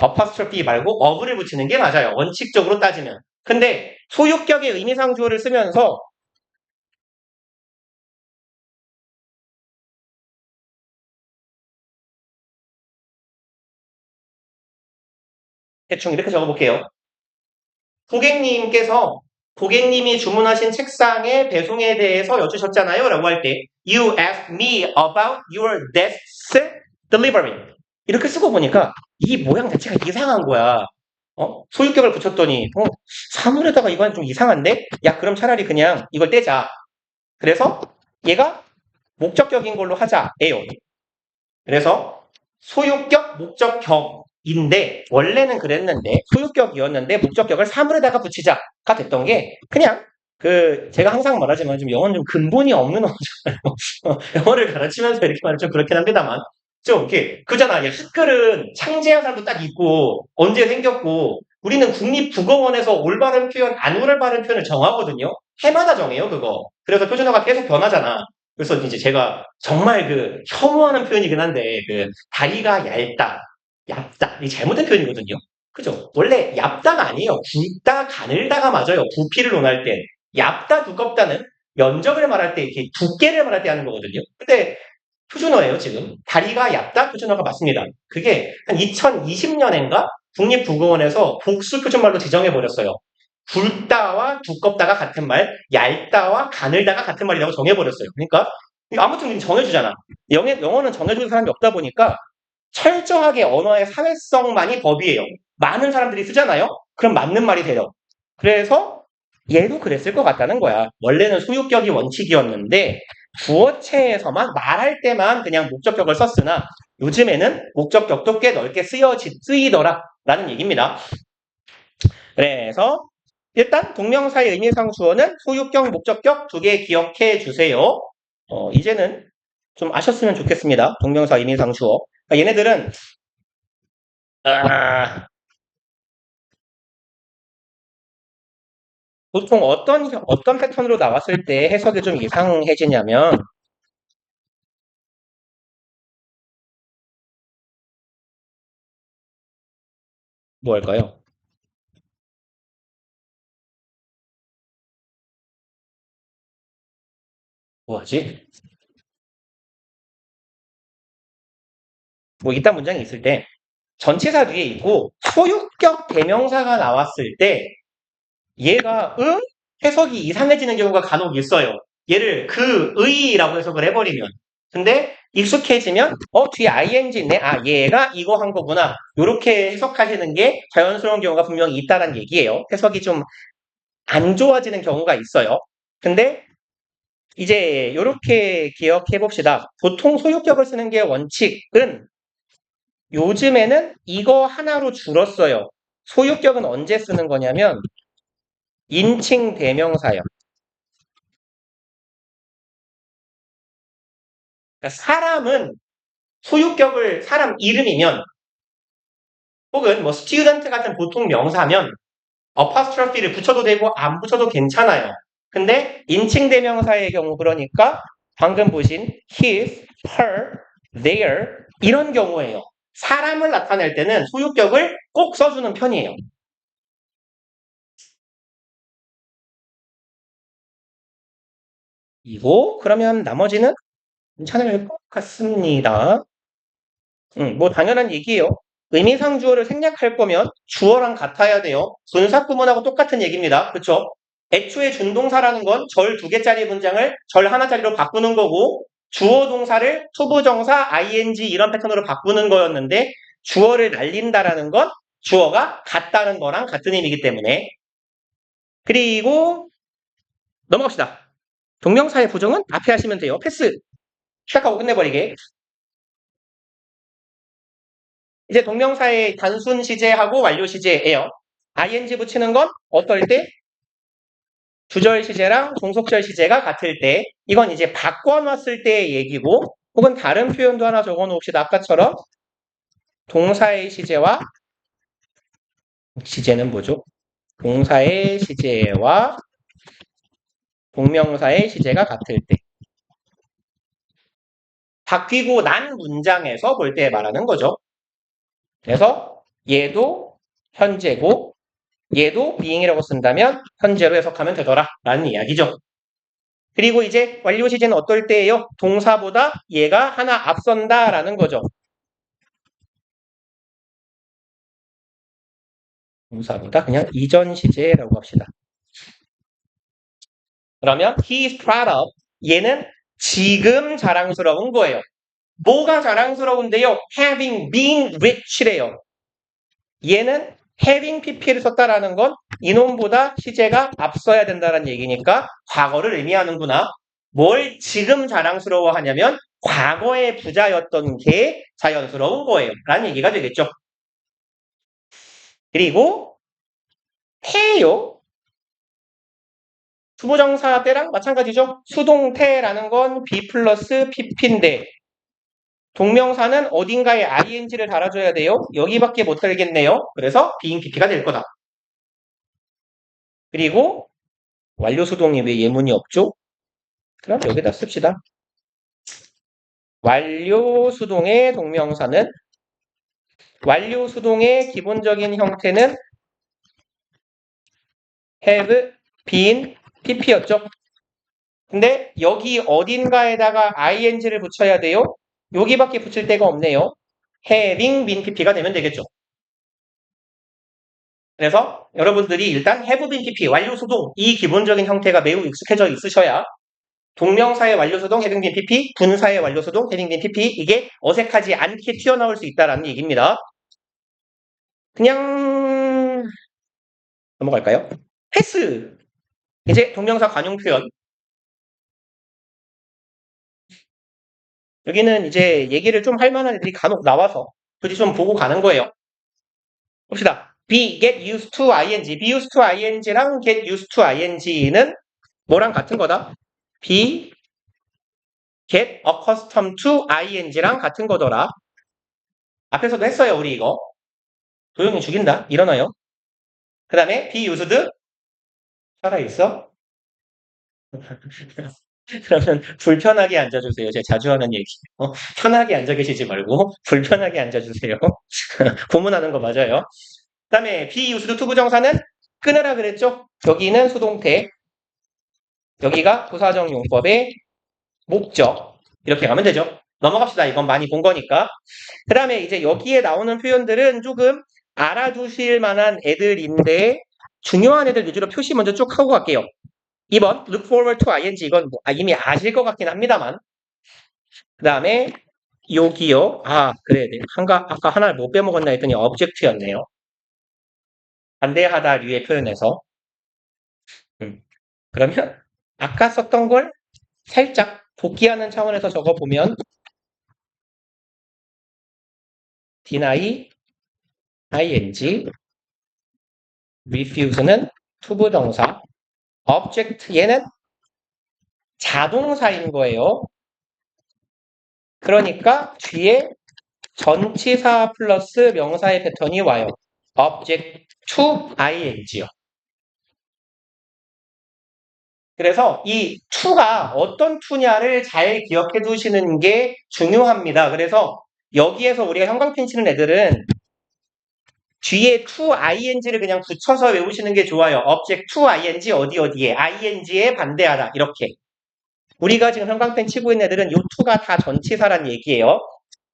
apostrophe 말고 of를 붙이는 게 맞아요. 원칙적으로 따지면. 근데 소유격의 의미상 주어를 쓰면서 대충 이렇게 적어볼게요. 고객님이 주문하신 책상의 배송에 대해서 여쭈셨잖아요. 라고 할 때 You asked me about your desk's delivery. 이렇게 쓰고 보니까 이 모양 자체가 이상한 거야. 소유격을 붙였더니 사물에다가 이건 좀 이상한데? 야, 그럼 차라리 그냥 이걸 떼자. 그래서 얘가 목적격인 걸로 하자예요. 그래서 소유격, 목적격인데 원래는 그랬는데 소유격이었는데 목적격을 사물에다가 붙이자가 됐던 게 그냥 제가 항상 말하지만 좀 영어는 좀 근본이 없는 언어잖아요. 영어를 가르치면서 이렇게 말하면 좀 그렇긴 합니다만 좀 이렇게 그잖아. 학글은 창제한 사람도 딱 있고 언제 생겼고 우리는 국립국어원에서 올바른 표현, 안 올바른 표현을 정하거든요. 해마다 정해요, 그거. 그래서 표준어가 계속 변하잖아. 그래서 이제 제가 정말 혐오하는 표현이긴 한데 다리가 얇다, 얇다. 이게 잘못된 표현이거든요. 그죠? 원래 얇다가 아니에요. 굵다, 가늘다가 맞아요. 부피를 논할 때. 얇다, 두껍다는 면적을 말할 때 이렇게 두께를 말할 때 하는 거거든요. 근데 표준어예요, 지금. 다리가 얇다, 표준어가 맞습니다. 그게 한 2020년인가 국립국어원에서 복수 표준말로 지정해버렸어요. 굵다와 두껍다가 같은 말, 얇다와 가늘다가 같은 말이라고 정해버렸어요. 그러니까 아무튼 정해주잖아. 영어는 정해주는 사람이 없다 보니까 철저하게 언어의 사회성만이 법이에요. 많은 사람들이 쓰잖아요. 그럼 맞는 말이 돼요. 그래서 얘도 그랬을 것 같다는 거야. 원래는 소유격이 원칙이었는데 주어체에서만 말할 때만 그냥 목적격을 썼으나 요즘에는 목적격도 꽤 넓게 쓰이더라 라는 얘기입니다. 그래서 일단 동명사의 의미상 주어는 소유격, 목적격 두 개 기억해 주세요. 이제는 좀 아셨으면 좋겠습니다. 동명사 의미상 주어. 그러니까 얘네들은 보통 어떤 패턴으로 나왔을 때 해석이 좀 이상해지냐면 뭐 할까요? 뭐하지? 뭐 이딴 문장이 있을 때 전치사 뒤에 있고 소유격 대명사가 나왔을 때 얘가 해석이 이상해지는 경우가 간혹 있어요. 얘를 그의라고 해석을 해버리면. 근데 익숙해지면 뒤에 ing 있네. 아 얘가 이거 한 거구나. 이렇게 해석하시는 게 자연스러운 경우가 분명히 있다는 얘기예요. 해석이 좀 안 좋아지는 경우가 있어요. 근데 이제 이렇게 기억해 봅시다. 보통 소유격을 쓰는 게 원칙은 요즘에는 이거 하나로 줄었어요. 소유격은 언제 쓰는 거냐면 인칭 대명사요. 그러니까 사람은 소유격을 사람 이름이면 혹은 뭐 student 같은 보통 명사면 apostrophe를 붙여도 되고 안 붙여도 괜찮아요. 근데 인칭 대명사의 경우 그러니까 방금 보신 his, her, their 이런 경우에요. 사람을 나타낼 때는 소유격을 꼭 써주는 편이에요. 이고 그러면 나머지는 괜찮을 것 같습니다. 뭐 당연한 얘기예요. 의미상 주어를 생략할 거면 주어랑 같아야 돼요. 분사 구문하고 똑같은 얘기입니다. 그렇죠? 애초에 준동사라는 건 절 두 개짜리 문장을 절 하나짜리로 바꾸는 거고 주어 동사를 투부정사, ing 이런 패턴으로 바꾸는 거였는데 주어를 날린다라는 건 주어가 같다는 거랑 같은 의미이기 때문에 그리고 넘어갑시다. 동명사의 부정은 앞에 하시면 돼요. 패스. 시작하고 끝내버리게. 이제 동명사의 단순 시제하고 완료 시제예요. ing 붙이는 건 어떨 때? 주절 시제랑 종속절 시제가 같을 때 이건 이제 바꿔놨을 때의 얘기고 혹은 다른 표현도 하나 적어놓읍시다. 아까처럼 동사의 시제와 시제는 뭐죠? 동사의 시제와 동명사의 시제가 같을 때 바뀌고 난 문장에서 볼 때 말하는 거죠. 그래서 얘도 현재고 얘도 being이라고 쓴다면 현재로 해석하면 되더라 라는 이야기죠. 그리고 이제 완료 시제는 어떨 때예요? 동사보다 얘가 하나 앞선다 라는 거죠. 동사보다 그냥 이전 시제라고 합시다. 그러면 he is proud of 얘는 지금 자랑스러운 거예요. 뭐가 자랑스러운데요? having been rich래요. 얘는 having pp를 썼다라는 건 이놈보다 시제가 앞서야 된다는 얘기니까 과거를 의미하는구나. 뭘 지금 자랑스러워하냐면 과거의 부자였던 게 자연스러운 거예요. 라는 얘기가 되겠죠. 그리고 태요. 투부정사 때랑 마찬가지죠. 수동태라는 건 be 플러스 pp인데 동명사는 어딘가에 ing를 달아줘야 돼요. 여기밖에 못 달겠네요. 그래서 being pp가 될 거다. 그리고 완료 수동이 왜 예문이 없죠? 그럼 여기다 씁시다. 완료 수동의 동명사는 완료 수동의 기본적인 형태는 have been pp였죠. 근데 여기 어딘가에다가 ing를 붙여야 돼요. 여기밖에 붙일 데가 없네요. having been pp가 되면 되겠죠. 그래서 여러분들이 일단 have been pp 완료 수동 이 기본적인 형태가 매우 익숙해져 있으셔야 동명사의 완료 수동 having been pp, 분사의 완료 수동 having been pp 이게 어색하지 않게 튀어나올 수 있다라는 얘기입니다. 그냥 넘어갈까요? 패스. 이제 동명사 관용 표현. 여기는 이제 얘기를 좀 할 만한 애들이 간혹 나와서 굳이 좀 보고 가는 거예요. 봅시다. be, get used to ing. be used to ing랑 get used to ing는 뭐랑 같은 거다? be, get accustomed to ing랑 같은 거더라. 앞에서도 했어요, 우리 이거. 도영이 죽인다. 일어나요. 그 다음에 be used. 살아있어? 그러면 불편하게 앉아주세요. 제가 자주 하는 얘기. 편하게 앉아 계시지 말고 불편하게 앉아주세요. 고문하는 거 맞아요. 그 다음에 be used to 부정사는 끊으라 그랬죠? 여기는 수동태. 여기가 부사적 용법의 목적. 이렇게 가면 되죠. 넘어갑시다. 이건 많이 본 거니까. 그 다음에 이제 여기에 나오는 표현들은 조금 알아두실 만한 애들인데 중요한 애들 위주로 표시 먼저 쭉 하고 갈게요. 2번 look forward to ing 이건 뭐, 이미 아실 것 같긴 합니다만 그 다음에 여기요. 그래 아까 하나를 못 빼먹었나 했더니 object였네요. 반대하다 류의 표현에서 그러면 아까 썼던 걸 살짝 복귀하는 차원에서 적어보면 deny ing refuse는 투부정사 object 얘는 자동사인 거예요. 그러니까 뒤에 전치사 플러스 명사의 패턴이 와요. object to ing요. 그래서 이 to가 어떤 to냐를 잘 기억해 두시는 게 중요합니다. 그래서 여기에서 우리가 형광펜 치는 애들은 뒤에 to ing를 그냥 붙여서 외우시는 게 좋아요. object to ing 어디에 ing에 반대하다 이렇게. 우리가 지금 형광펜 치고 있는 애들은 이 to가 다 전치사란 얘기예요.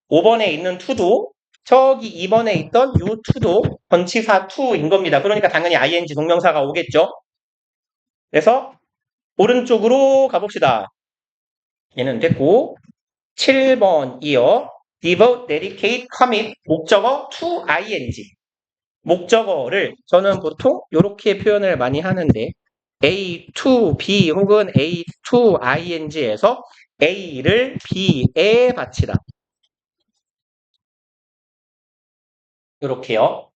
5번에 있는 to도 저기 2번에 있던 이 to도 전치사 to인 겁니다. 그러니까 당연히 ing 동명사가 오겠죠. 그래서 오른쪽으로 가봅시다. 얘는 됐고 7번이요. devote, dedicate, commit 목적어 to ing 목적어를 저는 보통 이렇게 표현을 많이 하는데 A to B 혹은 A to ing에서 A를 B에 바치다. 이렇게요.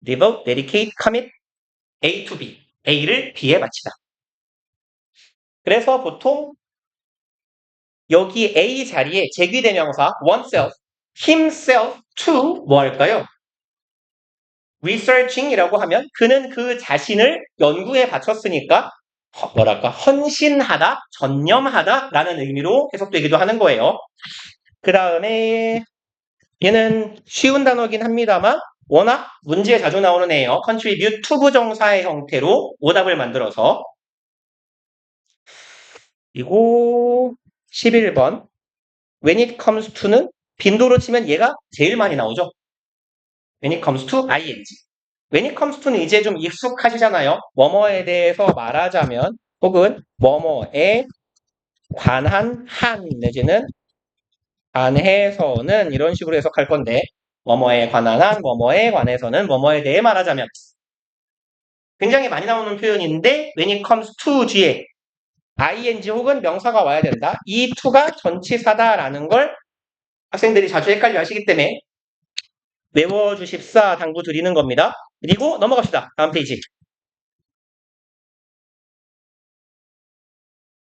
devote, dedicate, commit A to B. A를 B에 바치다. 그래서 보통 여기 A 자리에 제귀대명사 oneself, himself to 뭐 할까요? researching이라고 하면 그는 그 자신을 연구에 바쳤으니까 헌신하다, 전념하다라는 의미로 해석되기도 하는 거예요. 그 다음에 얘는 쉬운 단어긴 합니다만 워낙 문제에 자주 나오는 애예요. contribute to 부정사의 형태로 오답을 만들어서 그리고 11번 when it comes to는 빈도로 치면 얘가 제일 많이 나오죠. when it comes to ing when it comes to는 이제 좀 익숙하시잖아요. 뭐뭐에 대해서 말하자면 혹은 뭐뭐에 관한 한 내지는 관해서는 이런 식으로 해석할 건데 뭐뭐에 관한 한 뭐뭐에 관해서는 뭐뭐에 대해 말하자면 굉장히 많이 나오는 표현인데 when it comes to 뒤에 ing 혹은 명사가 와야 된다. 이 to가 전치사다라는 걸 학생들이 자주 헷갈려 하시기 때문에 외워주십사 당부 드리는 겁니다. 그리고 넘어갑시다. 다음 페이지.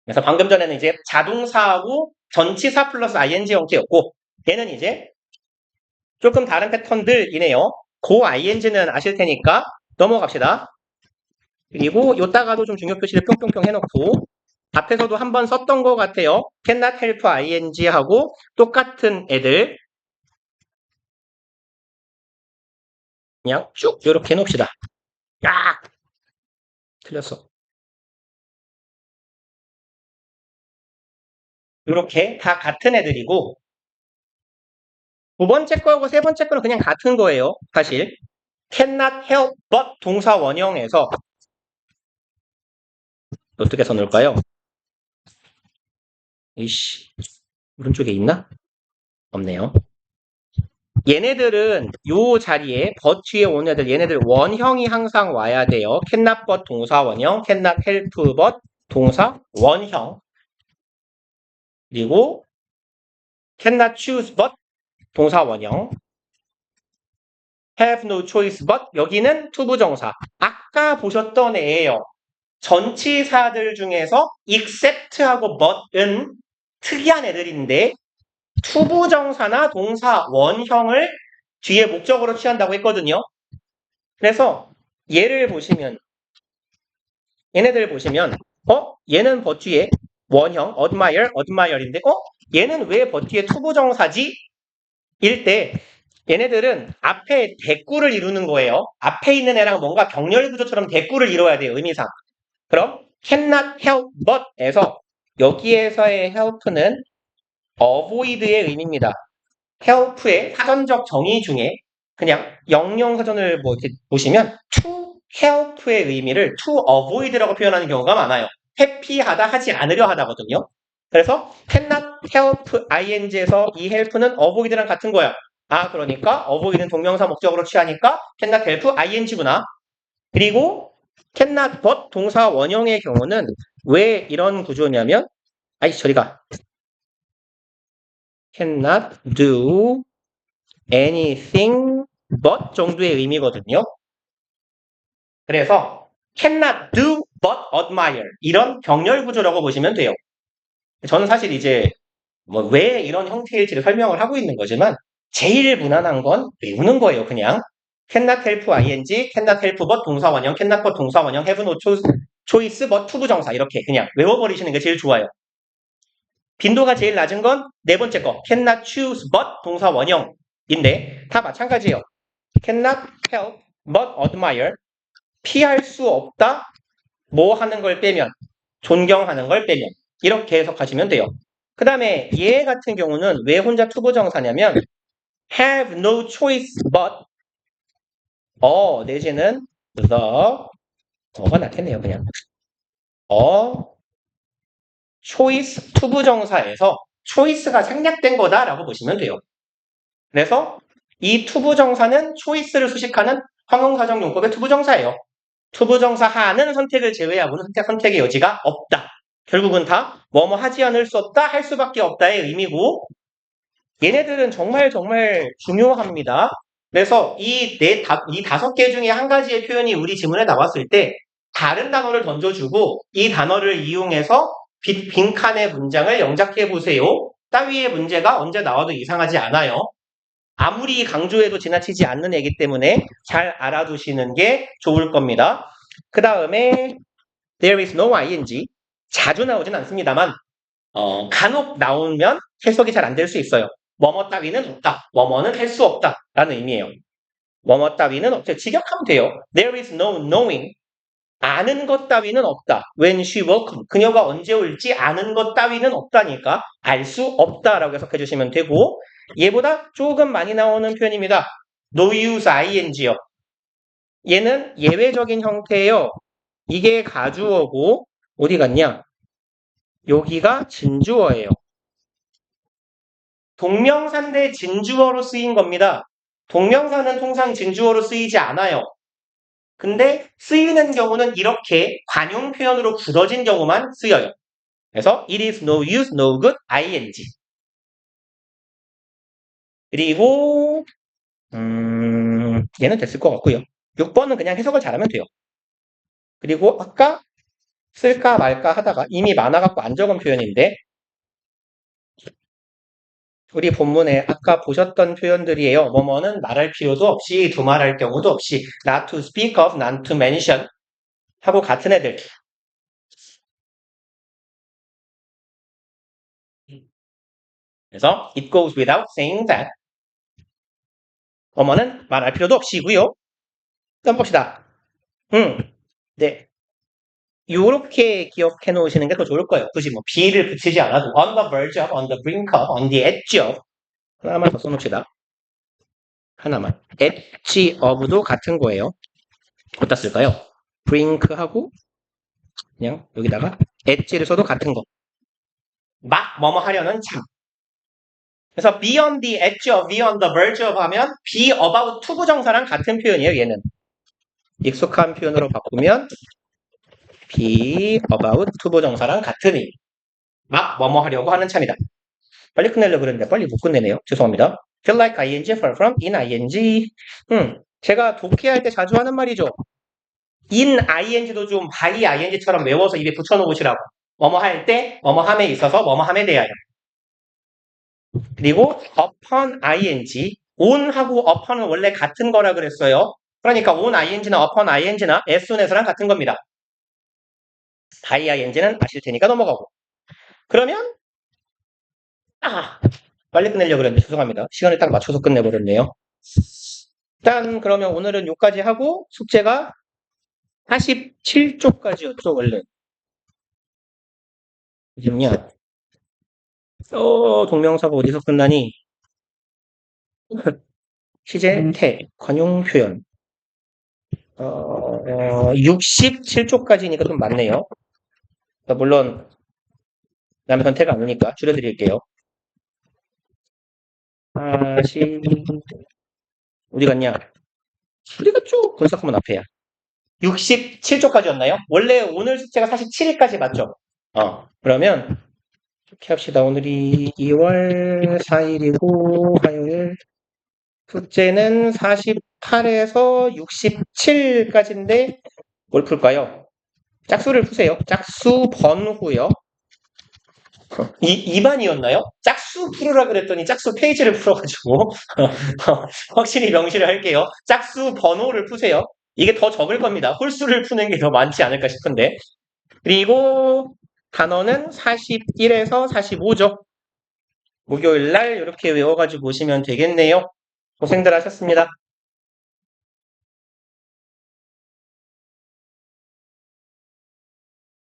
그래서 방금 전에는 이제 자동사하고 전치사 플러스 ing 형태였고 얘는 이제 조금 다른 패턴들이네요. 고 ing는 아실 테니까 넘어갑시다. 그리고 요따가도 좀 중요 표시를 뿅뿅뿅 해놓고 앞에서도 한번 썼던 것 같아요. cannot help ing하고 똑같은 애들 그냥 쭉 이렇게 해놓읍시다. 야! 틀렸어. 이렇게 다 같은 애들이고 두 번째 거하고 세 번째 거는 그냥 같은 거예요. 사실. cannot help but 동사 원형에서 어떻게 써놓을까요? 이씨, 오른쪽에 있나? 없네요. 얘네들은 요 자리에 but 뒤에 오는 애들 얘네들 원형이 항상 와야 돼요. cannot but 동사 원형, cannot help but 동사 원형 그리고 cannot choose but 동사 원형 have no choice but 여기는 투부정사 아까 보셨던 애예요. 전치사들 중에서 except하고 but은 특이한 애들인데 투부정사나 동사 원형을 뒤에 목적으로 취한다고 했거든요. 그래서 얘를 보시면 얘네들 보시면 얘는 버뒤에 원형 admire인데 얘는 왜 버뒤에 투부정사지? 일 때 얘네들은 앞에 대꾸를 이루는 거예요. 앞에 있는 애랑 뭔가 병렬 구조처럼 대꾸를 이뤄야 돼요. 의미상. 그럼 cannot help but에서 여기에서의 help는 avoid의 의미입니다. help의 사전적 정의 중에 그냥 영영사전을 뭐 이렇게 보시면 to help의 의미를 to avoid라고 표현하는 경우가 많아요. 회피하다 하지 않으려 하다거든요. 그래서 cannot help ing에서 이 help는 avoid랑 같은 거야. 아 그러니까 avoid는 동명사 목적으로 취하니까 cannot help ing구나. 그리고 cannot but 동사 원형의 경우는 왜 이런 구조냐면 아이 저리가 cannot do anything but 정도의 의미거든요. 그래서 cannot do but admire 이런 병렬 구조라고 보시면 돼요. 저는 사실 이제 뭐 왜 이런 형태일지를 설명을 하고 있는 거지만 제일 무난한 건 외우는 거예요. 그냥 cannot help ing, cannot help but 동사 원형, cannot but 동사 원형, have no choice but 투부정사 이렇게 그냥 외워버리시는 게 제일 좋아요. 빈도가 제일 낮은 건 네 번째 거 cannot choose but 동사 원형인데 다 마찬가지예요. cannot help but admire 피할 수 없다 뭐 하는 걸 빼면 존경하는 걸 빼면 이렇게 해석하시면 돼요. 그 다음에 얘 같은 경우는 왜 혼자 투부정사냐면 have no choice but 내지는 가 낫겠네요 그냥 choice 투부정사에서 choice가 생략된 거다라고 보시면 돼요. 그래서 이 투부정사는 choice를 수식하는 형용사적 용법의 투부정사예요. 투부정사 하는 선택을 제외하고는 선택의 여지가 없다. 결국은 다 뭐뭐 하지 않을 수 없다, 할 수밖에 없다의 의미고 얘네들은 정말 중요합니다. 그래서 이 다섯 개 중에 한 가지의 표현이 우리 지문에 나왔을 때 다른 단어를 던져주고 이 단어를 이용해서 빈칸의 문장을 영작해 보세요. 따위의 문제가 언제 나와도 이상하지 않아요. 아무리 강조해도 지나치지 않는 애기 때문에 잘 알아두시는 게 좋을 겁니다. 그 다음에 there is no ing 자주 나오진 않습니다만 간혹 나오면 해석이 잘 안 될 수 있어요. 뭐뭐 따위는 없다. 뭐뭐는 할 수 없다. 라는 의미예요. 뭐뭐 따위는 없다. 직역하면 돼요. There is no knowing. 아는 것 따위는 없다. When she will come. 그녀가 언제 올지 아는 것 따위는 없다니까 알 수 없다라고 해석해 주시면 되고 얘보다 조금 많이 나오는 표현입니다. No use ing요. 얘는 예외적인 형태예요. 이게 가주어고 어디 갔냐? 여기가 진주어예요. 동명사인데 진주어로 쓰인 겁니다. 동명사는 통상 진주어로 쓰이지 않아요. 근데 쓰이는 경우는 이렇게 관용 표현으로 굳어진 경우만 쓰여요. 그래서 it is no use, no good, ing. 그리고 얘는 됐을 것 같고요. 6번은 그냥 해석을 잘하면 돼요. 그리고 아까 쓸까 말까 하다가 이미 많아갖고 안 적은 표현인데 우리 본문에 아까 보셨던 표현들이에요. 뭐뭐는 말할 필요도 없이 두말할 경우도 없이 not to speak of, not to mention 하고 같은 애들. 그래서 it goes without saying that 뭐뭐는 말할 필요도 없이고요. 한번 봅시다. 네. 요렇게 기억해 놓으시는 게 더 좋을 거예요. 굳이 뭐 be를 붙이지 않아도 on the verge of, on the brink of, on the edge of 하나만 더 써놓읍시다. 하나만. edge of도 같은 거예요. 어디다 쓸까요? brink하고 그냥 여기다가 edge를 써도 같은 거. 막 뭐뭐 하려는 참. 그래서 be on the edge of, be on the verge of 하면 be about to 부정사랑 같은 표현이에요. 얘는. 익숙한 표현으로 바꾸면 be about to 부정사랑 같은 의미. 막 뭐뭐 하려고 하는 참이다. 빨리 끝내려고 그랬는데 빨리 못 끝내네요. 죄송합니다. feel like ing, far from, in ing. 제가 독해할 때 자주 하는 말이죠. in ing도 좀 by ing처럼 외워서 입에 붙여놓으시라고. 뭐뭐 할 때, 뭐뭐 함에 있어서, 뭐뭐 함에 대하여. 그리고 upon ing, on하고 upon은 원래 같은 거라 그랬어요. 그러니까 on ing나 upon ing나 as soonas랑 같은 겁니다. by ing는 아실 테니까 넘어가고. 그러면 빨리 끝내려고 그랬는데 죄송합니다. 시간을 딱 맞춰서 끝내버렸네요. 일단 그러면 오늘은 여기까지 하고 숙제가 47쪽까지였죠 원래. 지금요. 동명사가 어디서 끝나니? 시제, 태, 관용 표현. 67쪽까지니까 좀 많네요. 물론 남의 선택 아니니까 줄여드릴게요. 40 어디 갔냐? 어디 갔죠? 분석하면 앞에야. 67쪽까지였나요? 원래 오늘 숙제가 47일까지 맞죠? 그러면 이렇게 합시다. 오늘이 2월 4일이고 화요일 숙제는 48에서 67까지인데 뭘 풀까요? 짝수를 푸세요. 짝수 번호요. 2반이었나요? 짝수 풀으라 그랬더니 짝수 페이지를 풀어가지고 확실히 명시를 할게요. 짝수 번호를 푸세요. 이게 더 적을 겁니다. 홀수를 푸는 게 더 많지 않을까 싶은데. 그리고 단어는 41에서 45죠. 목요일 날 이렇게 외워가지고 오시면 되겠네요. 고생들 하셨습니다.